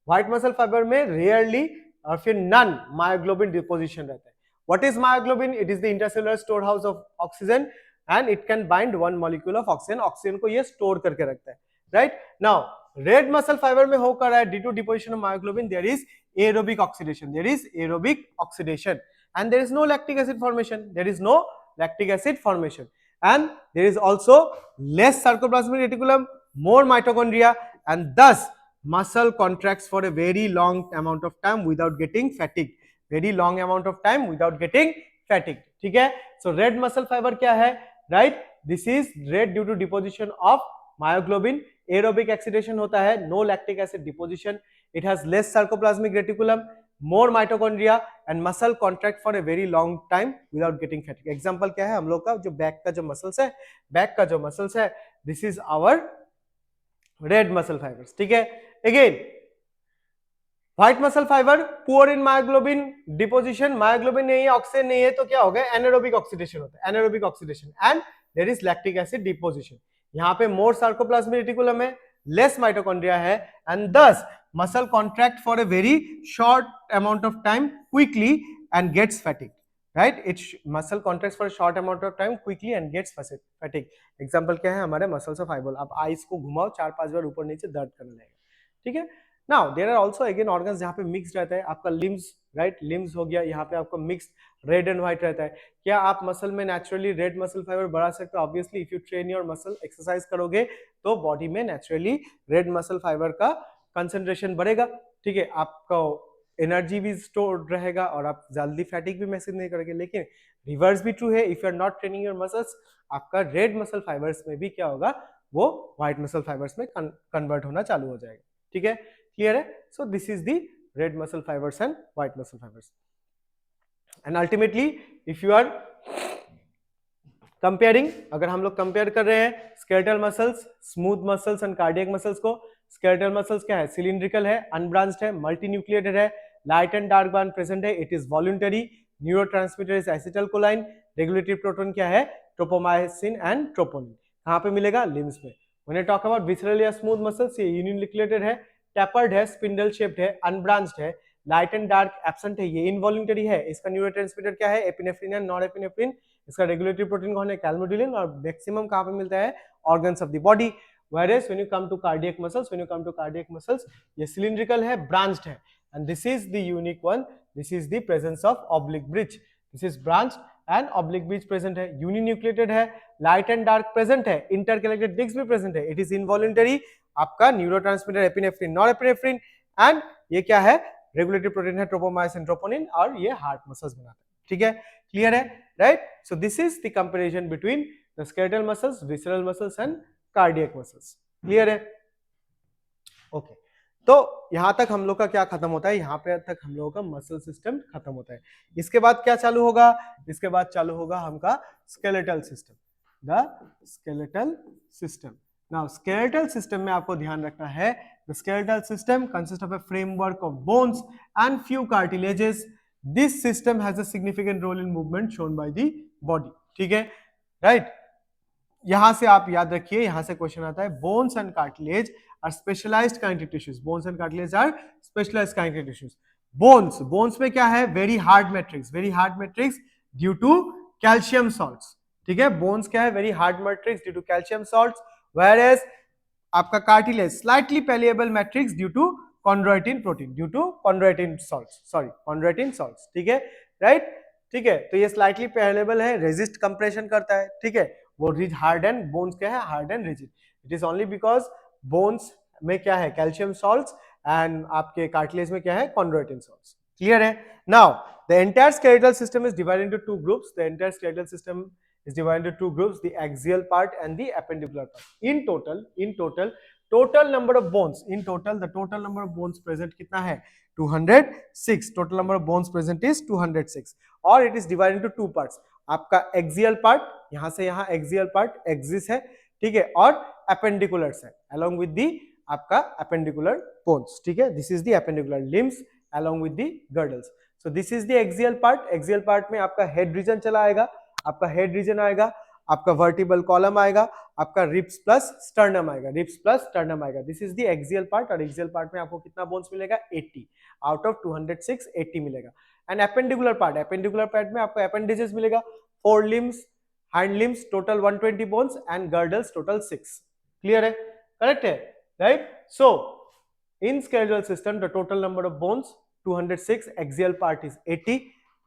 white muscle fibre में रेयरली और फिर नन मायोग्लोबिन डिपोजिशन रहता है। What is myoglobin? It is the intercellular store house of oxygen and it can bind one molecule of oxygen, oxygen को ये store करके रखता है, right. Now red muscle fibre में हो कर रहा है due to deposition of myoglobin, there is aerobic oxidation, and there is no lactic acid formation, and there is also less sarcoplasmic reticulum, more mitochondria, and thus muscle contracts for a very long amount of time without getting fatigued, ठीक है। so red muscle fiber क्या है, right, this is red due to deposition of myoglobin, aerobic oxidation होता है, no lactic acid deposition, it has less sarcoplasmic reticulum, more mitochondria, and muscle contract for a very long time without getting fatigue. Example क्या है, हम लोग का जो back का जो मसल्स है, this is our red muscle fibers, ठीक है। again white muscle fibre poor in myoglobin deposition, myoglobin नहीं है, ऑक्सीजन नहीं है, तो क्या होगा, एनारोबिक ऑक्सीडेशन होता है, and there is lactic acid deposition. यहाँ पे मोर सार्कोप्लाज्मिक रेटिकुलम है, लेस माइटोकॉन्ड्रिया है, and this muscle contract for a very short amount of time quickly, and gets fatigued, right? Muscle contracts for a short amount of time quickly and gets fatigued. Example क्या है हमारे muscles of eyeball, आप eyes को घुमाओ 4-5 बार ऊपर नीचे दर्द करने लगेगा, ठीक है। Now there are also again organs जहाँ पे मिक्स रहता है, आपका लिम्स, राइट, लिम्स हो गया, यहाँ पे आपका मिक्स रेड एंड व्हाइट रहता है। क्या आप मसल में नेचुरली रेड मसल फाइबर बढ़ा सकते हो? Obviously if you train your muscle, exercise करोगे तो बॉडी में नेचुरली रेड मसल फाइबर का कंसंट्रेशन बढ़ेगा, ठीक है, आपका एनर्जी भी स्टोर रहेगा और आप जल्दी फैटिक भी महसूस नहीं करोगे। लेकिन रिवर्स भी ट्रू है, if you are not training your muscles, आपका रेड मसल फाइबर्स में भी क्या होगा, वो व्हाइट मसल फाइबर्स में कन्वर्ट होना चालू हो जाएगा, ठीक है, क्लियर है। So this is the red muscle fibres and white muscle fibres. And ultimately if you are comparing, अगर हम लोग कंपेयर कर रहे हैं skeletal muscles, smooth muscles and cardiac muscles को, स्केलेटल मसल्स क्या है, सिलिंड्रिकल है, अनब्रांच्ड है, मल्टीन्यूक्लिएटेड है, light and dark band present है, it is voluntary, neurotransmitter is acetylcholine, regulatory protein क्या है, ट्रोपोमाइसिन एंड ट्रोपोनिन। कहां पे मिलेगा, लिम्स में। When I talk about visceral या स्मूथ मसल्स, ये यूनिन्यूक्लिएटेड है, टैपर्ड है, स्पिंडल शेप्ड है, अनब्रांच्ड है, लाइट एंड डार्क एब्सेंट है, ये इनवॉलंटरी है। इसका न्यूरोट्रांसमीटर क्या है, एपिनेफ्रिन एंड नॉरएपिनेफ्रिन। इसका रेगुलेटरी प्रोटीन कौन है, कैल्मोडुलिन, और मैक्सिमम कहां पे मिलता है, organs of the body. Whereas when you come to cardiac muscles, ये cylindrical है, branched है, and this is the unique one. This is the presence of oblique bridge. This is branched and oblique bridge present है, uninucleated है, light and dark present है, intercalated discs भी present है, it is involuntary, आपका neurotransmitter epinephrine, norepinephrine, and ये क्या है, regulatory protein है, tropomyosin, troponin, और ये heart muscles बनाता है, ठीक है, clear है, right? So this is the comparison between the skeletal muscles, visceral muscles, and cardiac muscles, clear है, ओके। तो यहां तक हम लोग का क्या खत्म होता है, यहां पे तक हम लोगों का मसल सिस्टम खत्म होता है। इसके बाद क्या चालू होगा, इसके बाद चालू होगा हमका skeletal system, the skeletal system. Now skeletal system में आपको ध्यान रखना है, the skeletal system consist of a framework of bones and few cartilages. This system has a significant role in movement shown by the body, ठीक है, right. यहां से आप याद रखिए, यहां से क्वेश्चन आता है, bones and cartilage are specialized kinetic tissues, bones and cartilage are specialized kinetic tissues. Bones में क्या है, very hard matrix due to calcium salts, ठीक है, बोन्स क्या है, very hard matrix due to calcium salts, whereas आपका cartilage slightly pliable matrix due to chondroitin protein, due to chondroitin salts, ठीक है, राइट, ठीक है। तो ये स्लाइटली पेलिएबल है, रेजिस्ट कंप्रेशन करता है, ठीक है, वो रिज हार्ड एंड बोन्स क्या है, hard and rigid. It is only because bones में क्या है, कैल्शियम सॉल्ट्स, एंड आपके कार्टिलेज में क्या है, कॉन्ड्रोइटिन सॉल्ट्स, क्लियर है। Now the entire skeletal system is divided into two groups, the entire skeletal system is divided into two groups, the axial part and the appendicular part. In total number of bones, the total number of bones present कितना है, 206. total number of bones present is 206, और it is divided into two parts. आपका axial part, यहां से यहां axial part, axis है, ठीक है, और appendiculars है, along with the आपका appendicular bones, ठीक है, this is the appendicular limbs along with the girdles. So this is the axial part में आपका head region चला आएगा, आपका हेड रीजन आएगा, आपका वर्टिबल कॉलम आएगा, आपका रिब्स प्लस स्टर्नम आएगा, this is the axial part, और एक्सियल पार्ट में आपको कितना बोन्स मिलेगा, 80 आउट ऑफ 206, 80 मिलेगा। एंड एपेंडिकुलर पार्ट में आपको अपेंडेजेस मिलेगा, 4 limbs, hind limbs, total 120 bones, and girdles total 6, clear है, करेक्ट है, right. So in skeletal system the total number of bones 206, axial part is 80,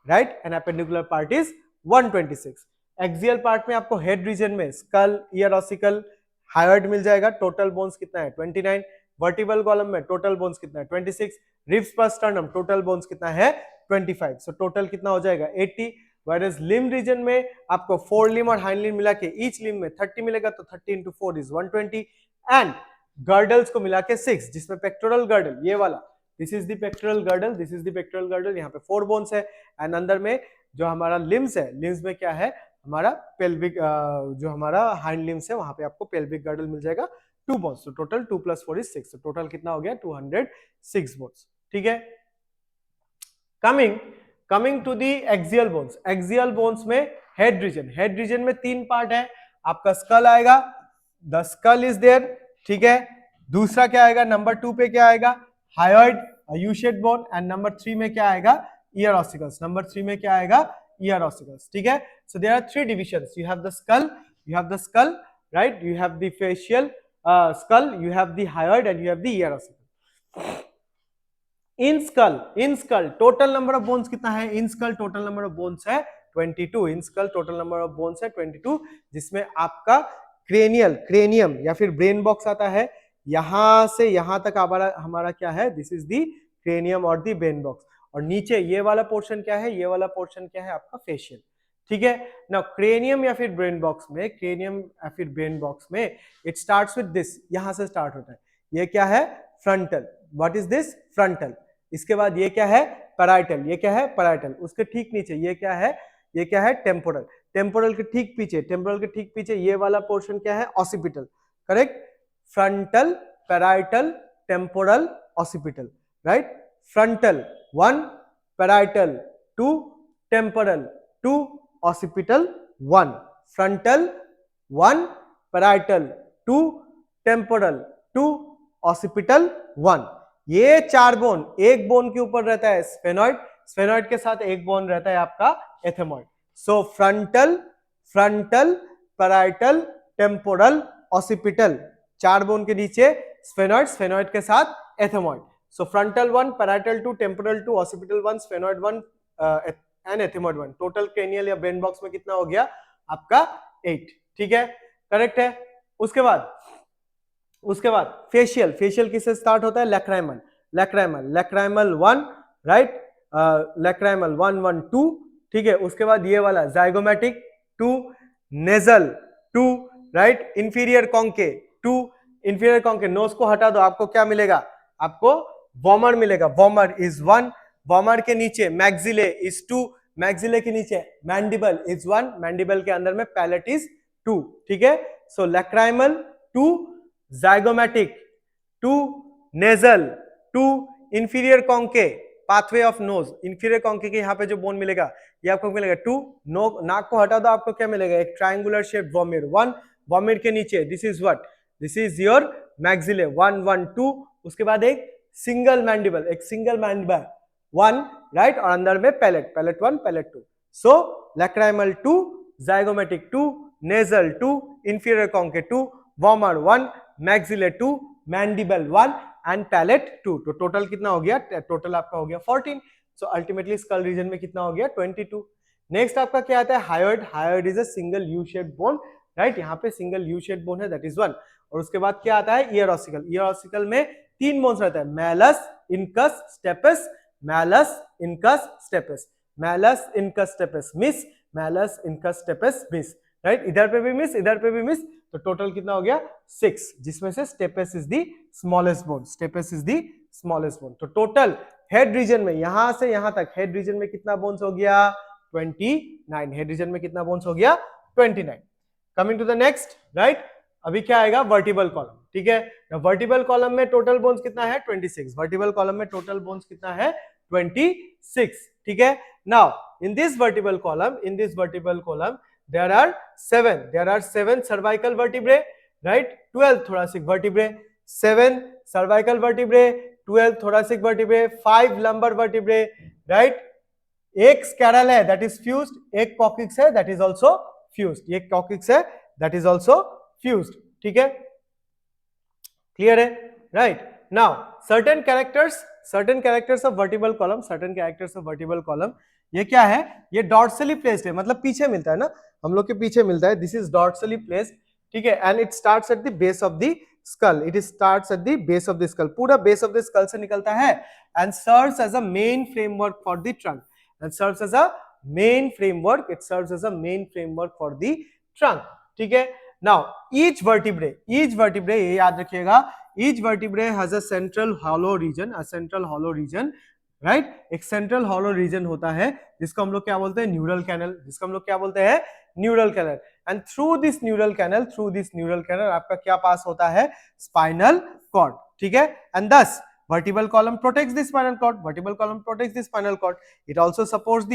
right, and appendicular part is 126। Axial part में आपको head region में school, year, ossicle, hyoid मिल जाएगा, total bones कितना है, 29। Vertebral column में total bones कितना है, 26। Ribs plus sternum total bones कितना है, 25। सो टोटल कितना हो जाएगा, 80। व्हेयरएज लिम्ब रीजन में आपको 4 लिम्ब और हाइंड लिम्ब मिला के ईच लिम्ब में 30 मिलेगा, तो 30 into 4 is 120, एंड गर्डल्स को मिला के 6, जिसमें पेक्टोरल गर्डल ये वाला, this is the pectoral girdle, यहाँ पे 4 बोन्स है, एंड अंदर में जो हमारा लिम्स है, लिम्स में क्या है, हमारा पेल्विक, जो हमारा हाइंड लिम्स है, वहां पे आपको पेल्विक गर्डल मिल जाएगा, 2 बोन्स, तो टोटल 2 + 4 is 6, तो टोटल कितना हो गया, 206 बोन्स, ठीक है। Coming to the axial bones में हेड रीजन में 3 पार्ट है, आपका स्कल आएगा, द स्कल इज देयर, ठीक है, दूसरा क्या आएगा, नंबर 2 पे क्या आएगा, hyoid, U shaped bone, and number 3 में क्या आएगा, ईयर ऑसिकल्स। नंबर 3 में क्या आएगा? ईयर ऑसिकल्स, ठीक है। So there are 3 divisions, you have the skull, you have the skull, right? You have the facial skull, you have the hyoid, and you have the ear ossicle. In skull total number of bones कितना है? in skull total number of bones है 22। in skull total number of bones है 22, जिसमें आपका cranium या फिर brain box आता है। यहां से यहां तक हमारा क्या है? दिस इज दी cranium और दी ब्रेन बॉक्स। और नीचे ये वाला पोर्शन क्या है? ये वाला पोर्शन क्या है? आपका फेशियल, ठीक है ना। क्रेनियम या फिर ब्रेन बॉक्स में, क्रेनियम या फिर ब्रेन बॉक्स में इट स्टार्ट्स विद दिस, यहां से स्टार्ट होता है। ये क्या है? Frontal. What is this? Frontal. इसके बाद ये क्या है? पैराइटल। ये क्या है? पैराइटल। उसके ठीक नीचे ये क्या है? ये क्या है? टेम्पोरल। टेम्पोरल के ठीक पीछे, टेम्पोरल के ठीक पीछे ये वाला पोर्शन क्या है? Occipital. Correct? Frontal, parietal, temporal, occipital, right? Frontal 1, parietal 2, temporal 2, occipital 1, frontal 1, parietal 2, temporal 2, occipital 1। ये 4 बोन, एक बोन के ऊपर रहता है स्फेनॉइड, स्फेनॉइड के साथ एक बोन रहता है आपका ethmoid. So frontal, parietal, temporal, occipital, 4 bone के नीचे स्फेनॉइड, स्फेनॉइड के साथ ethmoid. So frontal 1, parietal 2, temporal 2, occipital 1, sphenoid 1 and ethmoid 1। Total cranial या ब्रेन बॉक्स में कितना हो गया? आपका 8, ठीक है, करेक्ट है। उसके बाद फेशियल, फेशियल किससे स्टार्ट होता है? Lacrimal, lacrimal 1, right? लैक्राइमल 1 1 2, ठीक है। उसके बाद ये वाला zygomatic 2, nasal 2, right? Inferior conchae 2, inferior conchae. Nose को हटा दो, आपको क्या मिलेगा? आपको वॉमर मिलेगा। वॉमर इज 1, वॉमर के नीचे मैक्सिले इज 2, मैक्सिले के नीचे मैंडिबल इज 1, मैंडिबल के अंदर में पैलेट इज 2, ठीक है। So lacrimal 2, zygomatic 2, nasal 2, inferior conchae, pathway of nose, inferior conchae के यहाँ पे जो बोन मिलेगा ये आपको मिलेगा 2। नाक को हटा दो, आपको क्या मिलेगा? एक ट्रायंगुलर शेप वॉमिर 1, वॉमिर के नीचे this is what? This is your maxillae 1 1 2। उसके बाद एक सिंगल मैंडिबल, एक सिंगल मैंडिबल 1, राइट? और अंदर में palate, palate 1, palate 2। So lacrimal 2, zygomatic 2, nasal 2, inferior conchae 2, vomer 1, maxillae 2, mandible 1 and palate 2। तो टोटल कितना हो गया? टोटल आपका हो गया 14। सो अल्टीमेटली स्कल रीजन में कितना हो गया? 22। नेक्स्ट आपका क्या आता है? Hyoid. Hyoid is a single U shaped bone, right? यहाँ पे सिंगल यू शेप्ड बोन है, दैट इज 1। और उसके बाद क्या आता है? Year ossicle. ईयर ऑसिकल में 3 बोन्स रहता है, malleus, incus, stapes, malleus, incus, stapes, malleus, incus, stapes, miss, malleus, incus, stapes, miss, right? इधर पे भी मिस, इधर पे भी मिस। तो टोटल कितना हो गया? 6, जिसमें से stapes is the smallest bone, stapes is the smallest bone. तो टोटल हेड रीजन में यहां से यहां तक हेड रीजन में कितना बोन्स हो गया? 29। हेड रीजन में कितना बोन्स हो गया? 29। Coming to the next, right? अभी क्या आएगा? वर्टिबल कॉलम, ठीक है। वर्टिबल कॉलम में टोटल बोन्स कितना है? 26। वर्टिबल कॉलम में टोटल बोन्स कितना है? 26, ठीक है। Now in this vertebral column there are 7 cervical vertebrae, right? 12 thoracic vertebrae, 7 cervical vertebrae, 12 thoracic vertebrae, 5 lumbar vertebrae, right? एक स्कैरल है that is fused, एक कॉक्सिक्स है that is also fused, एक कॉक्सिक्स है that is also fused, ठीक है, clear है, right? Now certain characters of vertebral column, ये क्या है? ये डॉर्सली प्लेस्ड है, मतलब पीछे मिलता है ना, हम लोग के पीछे मिलता है, दिस इज डॉर्सली प्लेस्ड, ठीक है। And it starts at the base of the skull, it starts at the base of the skull, पूरा बेस ऑफ द स्कल से निकलता है and serves as a main framework for the trunk, and serves as a main framework, it serves as a main framework for the trunk, ठीक है। Now each vertebrae, ये याद रखिएगा, each vertebrae has a central hollow region, right? एक central hollow region होता है जिसको हम लोग क्या बोलते हैं? Neural canal, and through this neural canal आपका क्या पास होता है? स्पाइनल कॉर्ड, ठीक है। एंड दस vertebral column protects the spinal cord, it also supports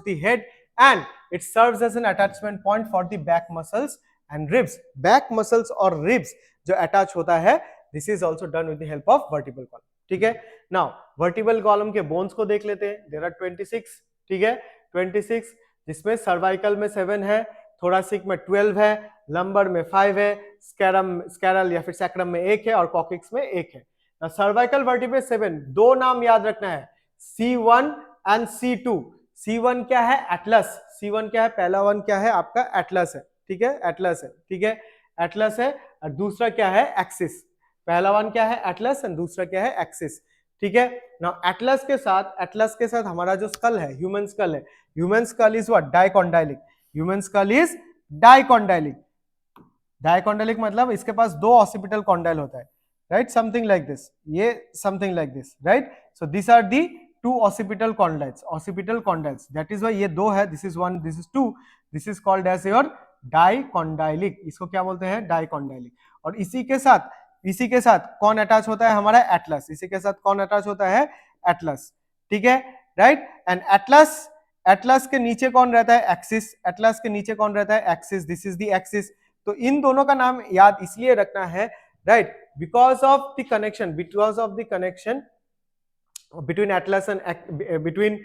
the head, and it serves as an attachment point for the back muscles and ribs, back muscles और ribs जो attach होता है, this is also done with the help of vertebral column, ठीक है। Now vertebral column के bones को देख लेते हैं। देयर आर 26, ठीक है, 26, जिसमें सर्वाइकल में 7 है, थोरासिक में 12 है, लंबर में 5 है, स्कैरल या फिर सैक्रम में 1 है और कॉकिक्स में 1 है। सर्वाइकल वर्टिब्रे 7, दो नाम याद रखना है, C1 एंड C2। C1 क्या है? एटलस। C1 क्या है? पहला वन क्या है आपका? एटलस है, ठीक है, एटलस है, ठीक है, एटलस है। और दूसरा क्या है? एक्सिस। पहला वन क्या है? एटलस, एंड दूसरा क्या है? एक्सिस, ठीक है। नाउ एटलस के साथ हमारा जो स्कल है, ह्यूमन स्कल है, human skull is what? Dicondylic. Human skull is dicondylic. Dicondylic मतलब इसके पास दो ऑसिपिटल कॉन्डाइल होता है, राइट, समथिंग लाइक दिस, ये something like this, right. So this are the two occipital condyles, that is why ये दो है, this is one, this is two, this is called as your dicondylic. इसको क्या बोलते हैं? डाइकोंडाइलिक। और इसी के साथ कौन अटैच होता है? हमारा एटलस। इसी के साथ कौन अटैच होता है? एटलस, ठीक है, राइट। एंड एटलस के नीचे कौन रहता है? एक्सिस। एटलस के नीचे कौन रहता है? Axis. This is the axis. तो इन दोनों का नाम याद इसलिए रखना है, right, because of the connection between atlas and between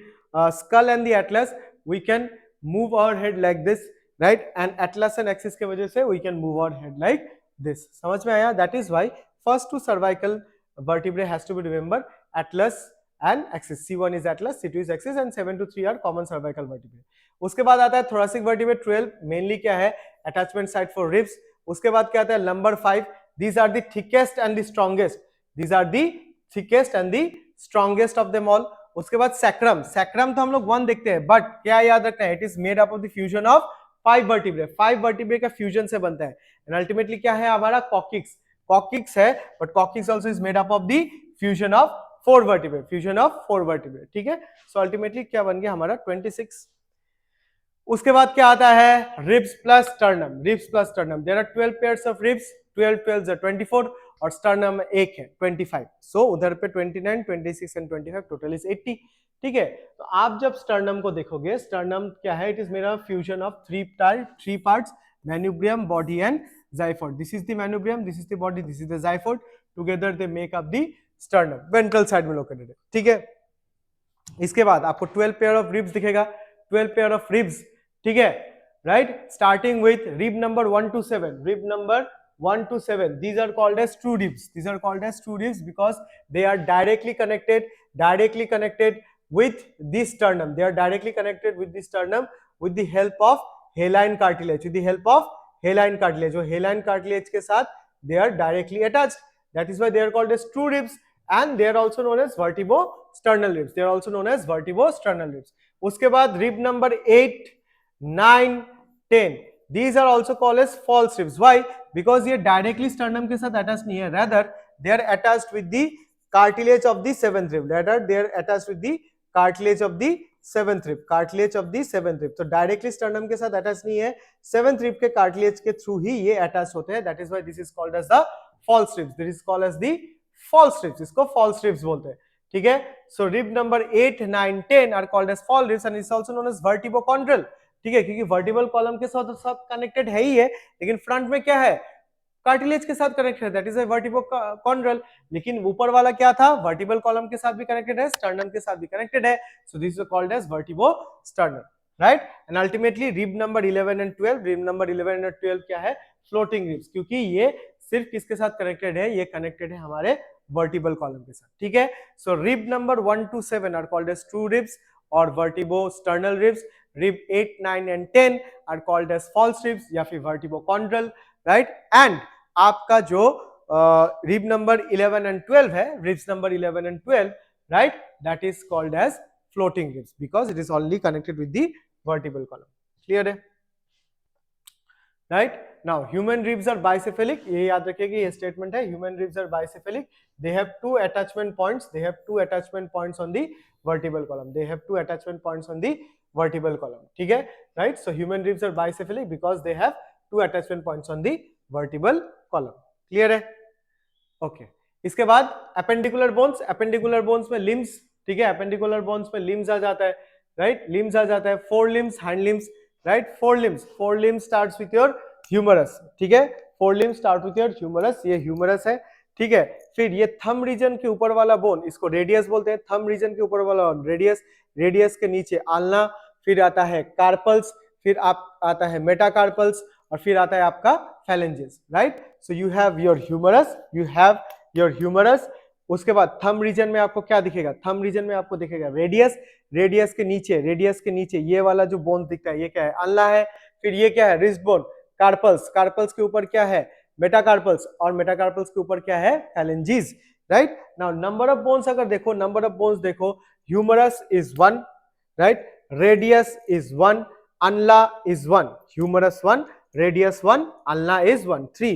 skull and the atlas, we can move our head like this, right, and atlas and axis के वजह से we can move our head like this। समझ में आया? That is why first two cervical vertebrae has to be remembered, atlas and axis। C1 is atlas, C2 is axis, and 7 to 3 are common cervical vertebrae। उसके बाद आता है thoracic vertebrae 12, mainly क्या है? Attachment site for ribs. उसके बाद क्या आता है? Lumbar 5, these are the thickest and the strongest, these are the thickest and the strongest of them all। उसके बाद सैक्रम तो हम लोग 1 देखते हैं, बट क्या याद रखना है? It is made up of the fusion of 5 vertebrae. 5 vertebrae का फ्यूजन से बनता है। एंड अल्टीमेटली क्या है हमारा? कॉकिक्स है, but coccyx also is made up of the fusion of 4 vertebrae, ठीक है। सो अल्टीमेटली क्या बन गया हमारा? 26। उसके बाद क्या आता है? Ribs plus sternum. There are 12 pairs of ribs, 12 12 are 24, और स्टर्नम एक है 25। सो उधर पे 29, 26 एंड 25, टोटल इज 80, ठीक है। तो आप जब स्टर्नम को देखोगे, स्टर्नम क्या है? It is made of fusion of three parts, manubrium, body and xiphoid. This is the manubrium, this is the body, this is the xiphoid, together they make up the sternum, ventral side में located है, ठीक है। इसके बाद आपको 12 pair of ribs दिखेगा, 12 pair of ribs, ठीक है, right, starting with rib number 1 to 7, these are called as true ribs because they are directly connected with this sternum, with the help of haline cartilage, जो haline cartilage के साथ they are directly attached, that is why they are called as true ribs, and they are also known as vertebro-sternal ribs। उसके बाद rib number 8, 9, 10, these are also called as false ribs। Why? Because ये directly sternum के साथ attached नहीं है, rather they are attached with the cartilage of the seventh rib, तो directly sternum के साथ अटैच नहीं है, सेवेंथ रिब के कार्टिलेज के थ्रू ही ये अटैच होते हैं, that is why this is called as the false ribs, इसको फॉल्स रिब्स बोलते हैं, ठीक है। So rib number 8, 9, 10 are called as false ribs and is also known as vertebrochondral, ठीक है, क्योंकि वर्टिबल कॉलम के साथ कनेक्टेड है ही है, लेकिन फ्रंट में क्या है? कार्टिलेज के साथ कनेक्टेड है, दैट इज ए वर्टिब्रोकॉन्ड्रल। लेकिन ऊपर वाला क्या था? वर्टिबल कॉलम के साथ भी कनेक्टेड है, स्टर्नम के साथ भी कनेक्टेड है, so this is called as vertebrosternal, right. And ultimately rib number 11 and 12 क्या है? फ्लोटिंग रिब्स, क्योंकि ये सिर्फ किसके साथ कनेक्टेड है? ये कनेक्टेड है हमारे वर्टिबल कॉलम के साथ, ठीक है। So rib number 1 to 7 are called as true ribs और vertebrosternal ribs. Rib 8, 9 and 10 are called as false ribs या फिर वर्टिब्रोकॉन्ड्रल, राइट। एंड आपका जो रिब नंबर 11 एंड 12 है, ribs number 11 and 12, right, that is called as floating ribs because it is only connected with the vertebral column. Clear है, right. Now human ribs are bicephalic, ये याद रखिएगा, ये statement है, human ribs are bicephalic, they have two attachment points on the vertebral column, ठीक है, right. So human ribs are bicephalic because they have two attachment points on the vertebral column. Clear है, okay. इसके बाद appendicular bones में limbs, ठीक है, appendicular bones में limbs आ जाता है, राइट, लिम्स आ जाता है, 4 limbs, hand limbs, right, 4 limbs starts with your humerus, ठीक है, 4 limbs start with your humerus, ये ह्यूमरस है, ठीक है। फिर ये थंब रीजन के ऊपर वाला बोन, इसको रेडियस बोलते हैं, थंब रीजन के ऊपर वाला रेडियस, रेडियस के नीचे आल्ना, फिर आता है कार्पल्स, फिर आप आता है मेटाकार्पल्स, और फिर आता है आपका phalanges, right. So you have your humerus, you have your humerus. उसके बाद थंब रीजन में आपको क्या दिखेगा, थंब रीजन में आपको दिखेगा रेडियस, रेडियस के नीचे, रेडियस के नीचे ये वाला जो बोन दिखता है ये क्या है, आल्ना है। फिर ये क्या है, रिस्ट बोन, कार्पल्स, कार्पल्स के ऊपर क्या है, मेटाकार्पल्स, और मेटाकार्पल्स के ऊपर क्या है, phalanges, right. Now number of bones अगर देखो, नंबर ऑफ बोन्स देखो, humerus is 1, right, radius is 1, अनला इज 1, ह्यूमरस 1, रेडियस 1, अनला इज 1, 3।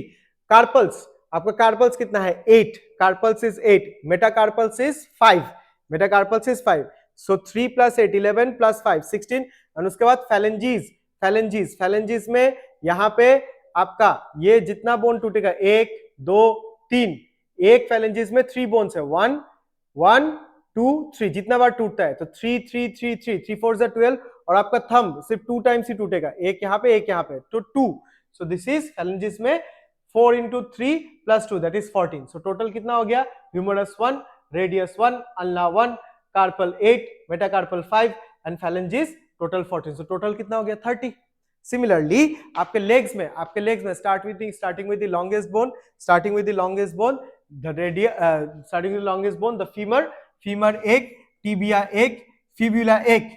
कार्पल्स, आपका कार्पल्स कितना है, 8, carpals is 8, metacarpals is 5, metacarpals is 5, so 3 plus 8 11 plus 5 16। और उसके बाद फैलेंजीज, फैलेंजीज, फैलेंजीज में यहाँ पे आपका ये जितना बोन टूटेगा, 1 2 3, एक फैलेंजीज में 3 बोन्स है, 1 1 2 3, जितना बार टूटता है तो 3 3 3 3 3 4 12, और आपका थंब सिर्फ 2 टाइम्स ही टूटेगा, एक यहाँ पे एक यहाँ पे, तो 2। सो दिस इज फैलेंजीज में 4 into 3 plus 2 that is 14। so total कितना हो गया, humerus 1, radius 1, ulna 1, carpal 8, metacarpal 5 and phalanges total 14। so total कितना हो गया, 30। सिमिलरली आपके लेग्स में, आपके लेग्स में starting with the longest bone, starting with the longest bone, the starting with the longest bone, the femur, femur 1, tibia 1, fibula 1,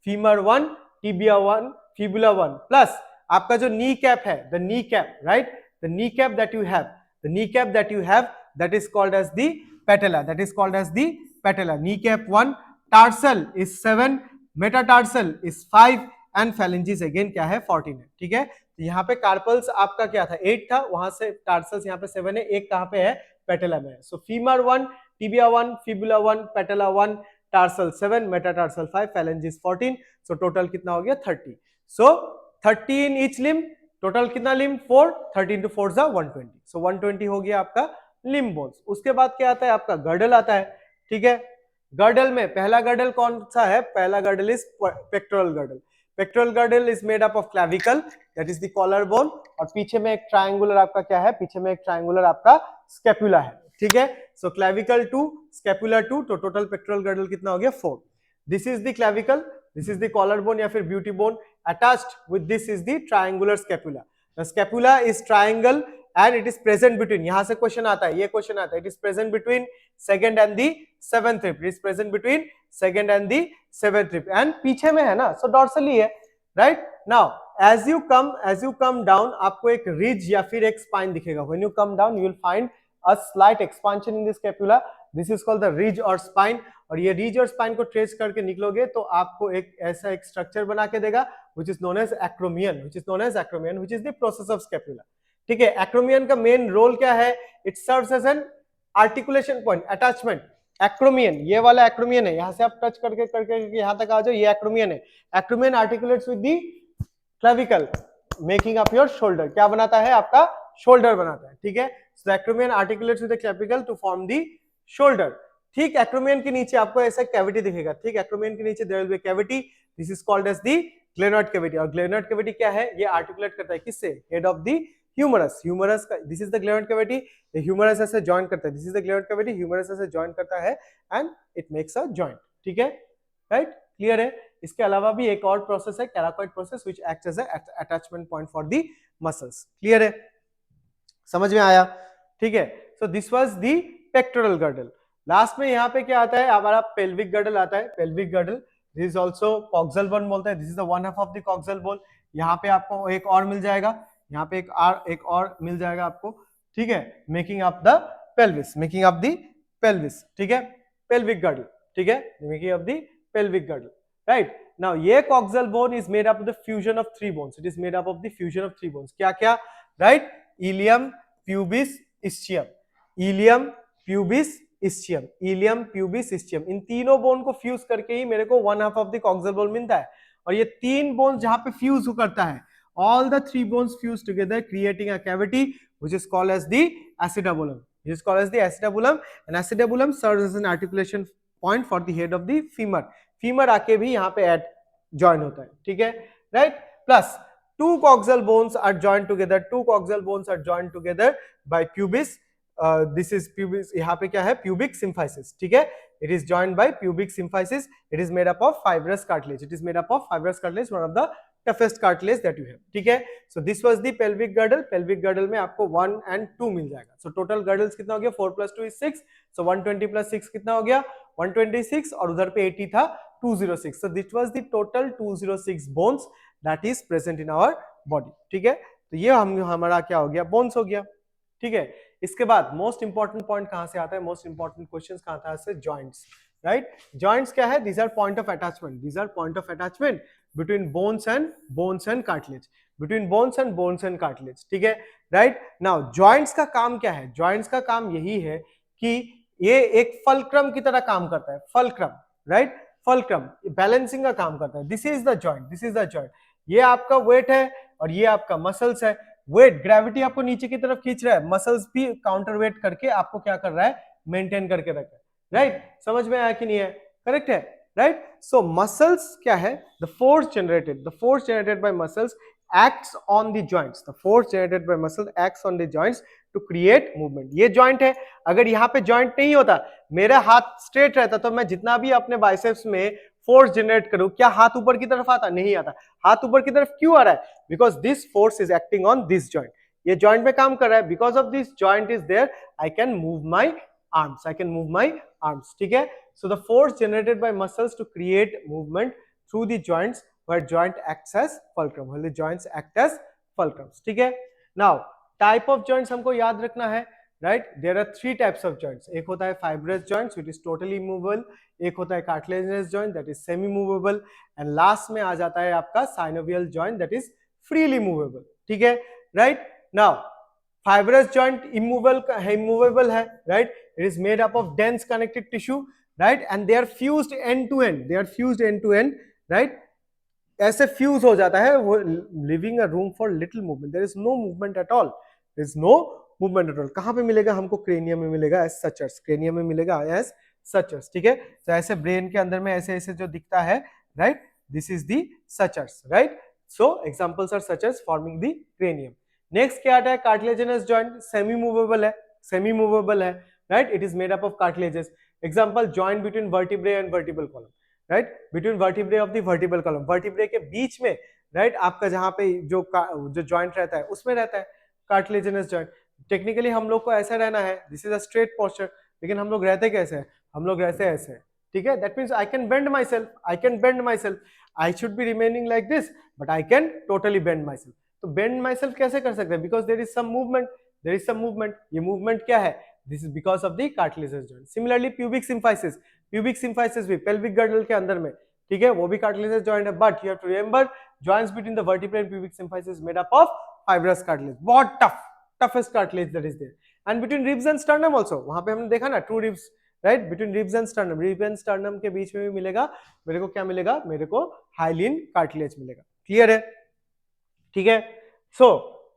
femur 1, tibia 1, fibula 1, plus आपका जो knee cap है, the knee cap, right, the kneecap that you have, the kneecap that you have, that is called as the patella, that is called as the patella, kneecap 1, tarsal is 7, metatarsal is 5 and phalanges again क्या है, 14 है, ठीक है। तो यहाँ पे carpals आपका क्या था, 8 था, वहां से टार्सल्स यहाँ पे 7 है, एक कहाँ पे है, पेटेला में है। So femur 1, tibia 1, fibula 1, patella 1, tarsal 7, metatarsal 5, phalanges 14। So total कितना हो गया, 30। So 30 in each limb, total कितना लिम्ब, 4, 13 to 4 जा 120। सो 120 हो गया आपका लिम्ब बोन्स। उसके बाद क्या आता है, आपका गर्डल आता है, ठीक है। गर्डल में पहला गर्डल कौन सा है, पहला girdle is pectoral girdle. Pectoral girdle is made up of clavicle, that is the collar bone, और पीछे में एक ट्रायंगुलर आपका क्या है, पीछे में एक ट्रायंगुलर आपका स्कैपुला है, ठीक है। सो क्लैविकल 2, स्कैपुला 2, तो टोटल पेक्टोरल गर्डल कितना हो गया, 4। This is the clavicle, this is the collar bone या फिर beauty bone, attached with this is the triangular scapula. The scapula is triangle and it is present between, यहां से question आता है, ये क्वेश्चन आता है, it is present between second and the seventh rib, it is present between second and the seventh rib, and पीछे में है ना, so dorsally है, right। now as you come down, आपको एक ridge या फिर एक spine दिखेगा, when you come down you will find a slight expansion in the scapula, this is called the ridge or spine। और ये रीज और स्पाइन को ट्रेस करके निकलोगे तो आपको एक ऐसा एक स्ट्रक्चर बना के देगा which is known as acromion, which is known as acromion, which is the process of scapula, ठीक है। acromion का मेन रोल क्या है, it serves as an articulation point, attachment। acromion, ये वाला acromion है, यहाँ से आप टच करके करके यहाँ तक आ जाओ, ये acromion है। acromion articulates with the clavicle making up your shoulder, क्या बनाता है, आपका शोल्डर बनाता है, ठीक है। so the acromion articulates with the clavicle to form the shoulder। ठीक, एक्रोमियन के नीचे आपको ऐसा कैविटी दिखेगा, ठीक, एक्रोमियन के नीचे there will be cavity, this is called as the glenoid cavity. और ग्लेनोइड कैविटी क्या है, ये आर्टिकुलेट करता है किससे, head of the humerus, humerus का, this is the glenoid cavity, the humerus ऐसे जॉइन करता है, this is the glenoid cavity, humerus ऐसे जॉइन करता है and it makes a joint, ठीक है, राइट, क्लियर है। इसके अलावा भी एक और प्रोसेस है, coracoid process, which acts as a attachment point for the muscles, clear है, समझ में आया, ठीक है। So this was the pectoral girdle. Last में यहाँ पे क्या आता है, हमारा पेल्विक गर्डल आता है, pelvic girdle, this is also coxal bone बोलते हैं, this is the one half of the coxal bone. यहाँ पे आपको एक और मिल जाएगा, यहाँ पे एक और मिल जाएगा आपको, ठीक है, making up the pelvis, making up the pelvis, ठीक है, पेल्विक गर्डल, ठीक है, making up the pelvic girdle, right. Now ये coxal bone is made up of the fusion of 3 bones, it is made up of the fusion of 3 bones, क्या क्या, right, ilium, pubis, ischium, ilium, pubis, ischium, ilium, pubis, ischium, इन तीनों bone को fuse करके ही मेरे को one half of the coxal bone मिलता है। और ये 3 बोन्स जहां पे फ्यूज करता है, all the 3 bones fuse together creating a cavity which is called as the acetabulum, which is called as the acetabulum, and acetabulum serves as an articulation point for the head of the femur, femur आके भी यहाँ पे add join होता है, ठीक है, right. Plus 2 coxal bones are joined together, 2 coxal bones are joined together by pubis, this is pubic, यहाँ पे क्या है, प्यूबिक सिम्फाइसिस, ठीक है. It is joined by pubic symphysis. It is made up of fibrous cartilage. It is made up of fibrous cartilage, one of the toughest cartilage that you have, ठीक है. So this was the pelvic girdle. Pelvic girdle में आपको 1 and 2 मिल जाएगा. So total girdles कितना हो गया, 4 + 2 = 6. सो 120 + 6 कितना हो गया, 126. और उधर पे 80 था, 206. So this was the total 206 bones that is present in our body, ठीक है. तो ये हमारा क्या हो गया, बोन्स हो गया, ठीक है. इसके बाद मोस्ट इंपॉर्टेंट पॉइंट कहां से आता है, मोस्ट इंपॉर्टेंट क्वेश्चंस कहां आता है, जॉइंट्स, राइट. जॉइंट्स क्या है, these are point of attachment. These are point of attachment between bones and cartilage, between bones and cartilage, ठीक है, राइट. नाउ जॉइंट्स का काम क्या है, जॉइंट्स का काम यही है कि ये एक फलक्रम की तरह काम करता है, फलक्रम, राइट. फलक्रम बैलेंसिंग का काम करता है. This is the joint, this is the joint. ये आपका वेट है और ये आपका मसल्स है. वेट, ग्रेविटी आपको नीचे की तरफ खींच रहा है, मसल्स भी काउंटर वेट करके आपको क्या कर रहा है, मेंटेन करके रख रहा है, राइट. समझ में आया कि नहीं है, करेक्ट है, राइट. सो मसल्स क्या है, the force generated by muscles acts on the joints. The force generated by muscle acts on the joints to create movement. ये जॉइंट है, अगर यहाँ पे जॉइंट नहीं होता, मेरा हाथ स्ट्रेट रहता, तो मैं जितना भी अपने बाइसेप्स में फोर्स जनरेट करूं, क्या हाथ ऊपर की तरफ आता, नहीं आता. हाथ ऊपर की तरफ क्यों आ रहा है, because this force is acting on this joint. ये जॉइंट में काम कर रहा है, because of this joint is there, I can move my arms, I can move my arms, ठीक है. So the force generated by muscles to create movement through the joints where joint acts as fulcrum, where the joints act as fulcrums, ठीक है. Now type of joints हमको याद रखना है, right. There are 3 types of joints. एक होता है fibrous joints which is totally movable, एक होता है cartilaginous joint that is semi movable, and last में आ जाता है आपका synovial joint that is freely movable, ठीक है, right. Now fibrous joint immovable है, right. It is made up of dense connective tissue, right, and they are fused end to end, right. ऐसे fuse हो जाता है, वो leaving a room for little movement. There is no movement at all, there is no movement at all. कहां पे मिलेगा हमको, cranium में मिलेगा एज सचर्स, क्रेनियम में मिलेगा एज सचर्स, ठीक है. तो ऐसे ब्रेन के अंदर में ऐसे ऐसे जो दिखता है, right, this is the sutures, right. So examples are sutures forming the cranium. Next क्या आता है, कार्टिलेजिनस जॉइंट, सेमी मूवेबल है, right. It is made up of cartilages. Example, joint between vertebrae and vertebral column, right, between vertebrae of the vertebral column. Vertebrae के बीच में, right, आपका जहां पे जो जॉइंट रहता है उसमें रहता है कार्टिलेजिनस जॉइंट. टेक्निकली हम लोग को ऐसा रहना है, this is a straight posture, लेकिन हम लोग रहते कैसे हैं, हम लोग रहते ऐसे, ठीक है. That means I can bend myself, I should be remaining like this, but I can totally bend myself. तो बेंड माई सेल्फ कैसे कर सकते हैं, because there is some movement, ये मूवमेंट क्या है, this is because of the cartilaginous joint. Similarly pubic symphysis भी pelvic girdle के अंदर में, ठीक है, वो भी कार्टिलेजिनस जॉइंट है. But you have to remember, joints between the vertebrae and pubic symphysis made up of fibrous cartilage, बहुत toughest cartilage that is there. And between ribs and sternum also, वहां पे हमने देखा ना, two ribs, right, between ribs and sternum के बीच में भी मिलेगा मेरे को, क्या मिलेगा, मेरे को हाइलिन कार्टिलेज मिलेगा. क्लियर है, ठीक है. सो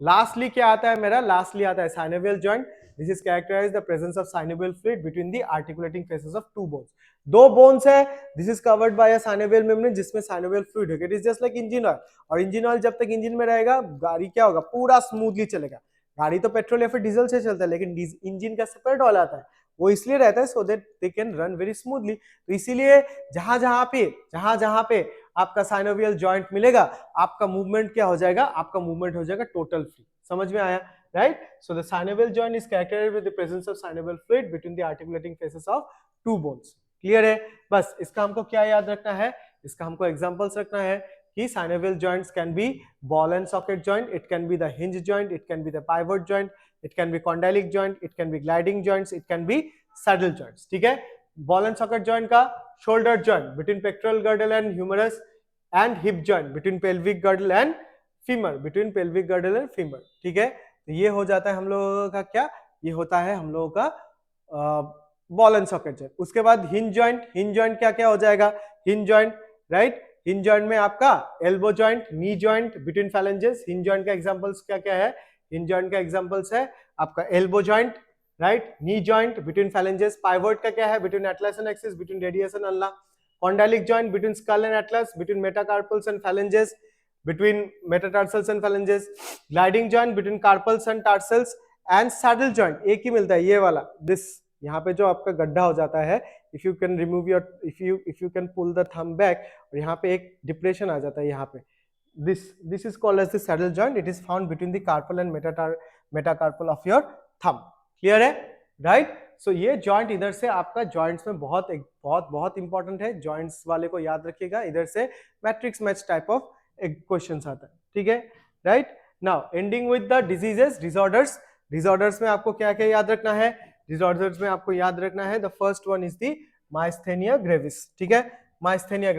लास्टली क्या आता है मेरा, लास्टली आता है synovial joint. This is characterized the presence of synovial fluid between the articulating faces of two bones. दो bones है, this is covered by a synovial membrane जिसमें synovial fluid है. It is just like engine oil, और engine oil जब तक engine में रहेगा, गाड़ी क्या होगा, पूरा स्मूथली चलेगा. गाड़ी तो पेट्रोल या फिर डीजल से चलता है, लेकिन इंजन का सेपरेट ऑयल आता है, वो इसलिए रहता है so that they can run very smoothly. तो इसीलिए जहां जहां पे आपका साइनोवियल जॉइंट मिलेगा, आपका मूवमेंट क्या हो जाएगा, आपका मूवमेंट हो जाएगा टोटल फ्री. समझ में आया, right. So the synovial joint is characterized with the presence of synovial fluid between the articulating faces of two bones. Clear है. बस इसका हमको क्या याद रखना है, इसका हमको एग्जांपल्स रखना है कि synovial joints can be ball and socket joint, it can be the hinge joint, it can be the pivot joint, it can be condylic joint, it can be gliding joints, it can be saddle joints. ठीक है. ball and socket joint का shoulder joint between pectoral girdle and humerus, and hip joint between pelvic girdle and femur, ठीक है. तो ये हो जाता है हम लोगों का क्या, ये होता है हम लोगों का बॉल एंड सॉकेट जॉइंट. उसके बाद हिंज जॉइंट क्या क्या हो जाएगा, hinge joint, right. Hinge joint में आपका elbow joint, knee joint between phalanges. Hinge joint का एग्जांपल्स क्या क्या है, हिंज जॉइंट का एग्जांपल्स है आपका elbow joint, right, knee joint between phalanges. Pivot का क्या है, between atlas and axis, between radius and ulna. Condylic joint between skull and atlas, between metacarpals and phalanges, between metatarsals and phalanges. Gliding joint between carpals and tarsals, and saddle joint एक ही मिलता है, ये वाला, this, यहाँ पे जो आपका गड्ढा हो जाता है, if you can remove your, if you can pull the thumb back, और यहाँ पे एक डिप्रेशन आ जाता है यहाँ पे, this is called as the saddle joint. It is found between the carpal and metacarpal of your thumb. Clear है, right? So ये joint इधर से आपका joints में बहुत इंपॉर्टेंट है, joints वाले को याद रखिएगा, इधर से matrix match type of questions आता है, ठीक है, right? Now ending with the diseases, disorders में आपको क्या क्या याद रखना है? डिसऑर्डर्स में आपको याद रखना है, the first one is the myasthenia gravis, ठीक है, माइस्थेनिया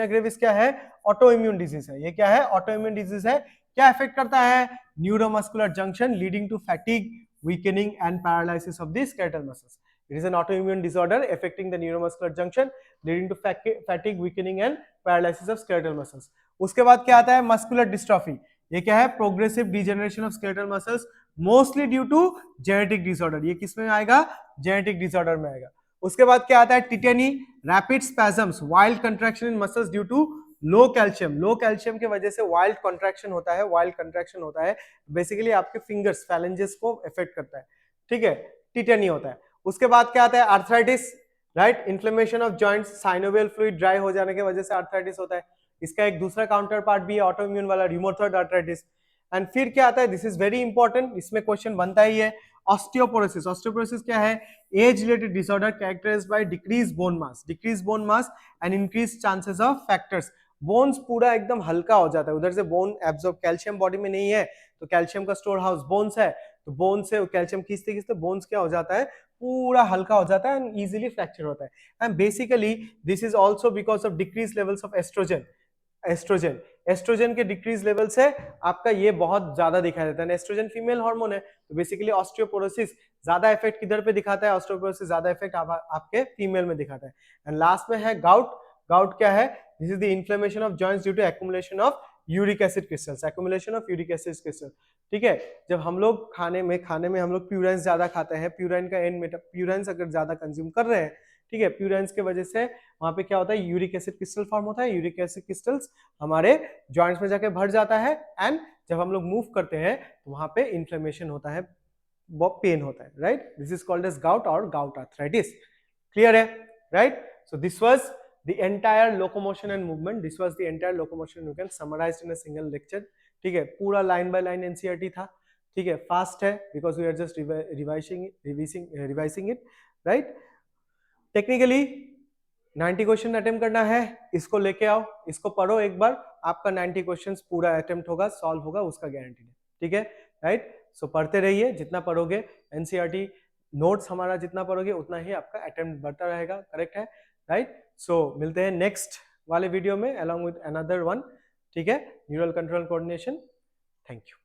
ग्रेविस क्या है? ऑटो इम्यून डिजीज है। ये क्या है? ऑटो इम्यून डिजीज है। क्या इफेक्ट करता है? Neuromuscular junction leading to fatigue, weakening and paralysis of the skeletal muscles. It is an autoimmune disorder affecting the neuromuscular junction leading to fatigue, weakening and paralysis of skeletal muscles. उसके बाद क्या आता है? Muscular dystrophy. ये क्या है? Progressive degeneration of skeletal muscles mostly due to genetic disorder. ये किस में आएगा? जेनेटिक डिसऑर्डर में आएगा। उसके बाद क्या आता है? Tetany, rapid spasms, wild contraction in muscles due to low calcium. Low calcium की वजह से वाइल्ड कंट्रैक्शन होता है, बेसिकली आपके फिंगर्स, फैलेंजेस को इफेक्ट करता है, ठीक है, टिटेनी होता है। उसके बाद क्या आता है? Arthritis, right, inflammation of joints, synovial fluid dry हो जाने की वजह से आर्थराइटिस होता है। इसका एक दूसरा काउंटर पार्ट भी है ऑटोइम्यून वाला, रिमोटॉइड आर्थराइटिस। एंड फिर क्या आता है? दिस इज वेरी इंपॉर्टेंट, इसमें क्वेश्चन बनता ही है, ऑस्टियोपोरोसिस। ऑस्टियोपोरोसिस क्या है? Age related disorder characterized by decrease bone mass and increase chances of fractures. Bones पूरा एकदम हल्का हो जाता है, उधर से बोन एब्जॉर्ब, कैल्शियम बॉडी में नहीं है तो कैल्शियम का स्टोर हाउस बोन्स है, तो बोन से कैल्शियम खींचते खींचते बोन्स क्या हो जाता है? पूरा हल्का हो जाता है एंड इजीली फ्रैक्चर होता है। And basically this is also because of decrease levels of oestrogen के डिक्रीज लेवल से आपका ये बहुत ज्यादा दिखाई देता है। एस्ट्रोजन फीमेल हार्मोन है, तो बेसिकली ऑस्टियोपोरोसिस ज्यादा इफेक्ट किधर पे दिखाता है? ऑस्टियोपोरोसिस ज्यादा इफेक्ट आपके फीमेल में दिखाता है। एंड लास्ट में है गाउट क्या है? This is the inflammation of joints due to accumulation of uric acid crystals, ठीक है। जब हम लोग खाने में हम लोग प्यूराइंस ज्यादा खाते हैं, प्यूराइंस अगर ज्यादा कंज्यूम कर रहे हैं, ठीक है, प्यूराइंस के वजह से वहां पे क्या होता है? यूरिक एसिड क्रिस्टल फॉर्म होता है। यूरिक एसिड क्रिस्टल्स हमारे जॉइंट्स में जाके भर जाता है एंड जब हम लोग मूव करते हैं तो वहां पे इन्फ्लेमेशन होता है, बहुत पेन होता है, right? This is called as gout और गाउट आर्थराइटिस। क्लियर है, right? So this was the entire locomotion and movement, you can summarize in a single lecture, ठीक है, पूरा लाइन बाय लाइन एनसीईआरटी था, ठीक है, फास्ट है because we are just revising it, right? Technically 90 question attempt करना है, इसको लेके आओ, इसको पढ़ो एक बार, आपका 90 क्वेश्चंस पूरा अटेम्प्ट होगा, सॉल्व होगा, उसका गारंटी है, ठीक है, राइट? सो पढ़ते रहिए, जितना पढ़ोगे एनसीईआरटी नोट्स हमारा जितना पढ़ोगे उतना ही आपका अटेम्प्ट बढ़ता रहेगा, करेक्ट है, राइट? सो मिलते हैं नेक्स्ट वाले वीडियो में अलॉन्ग विद अनदर वन, ठीक है, neural control coordination. Thank you.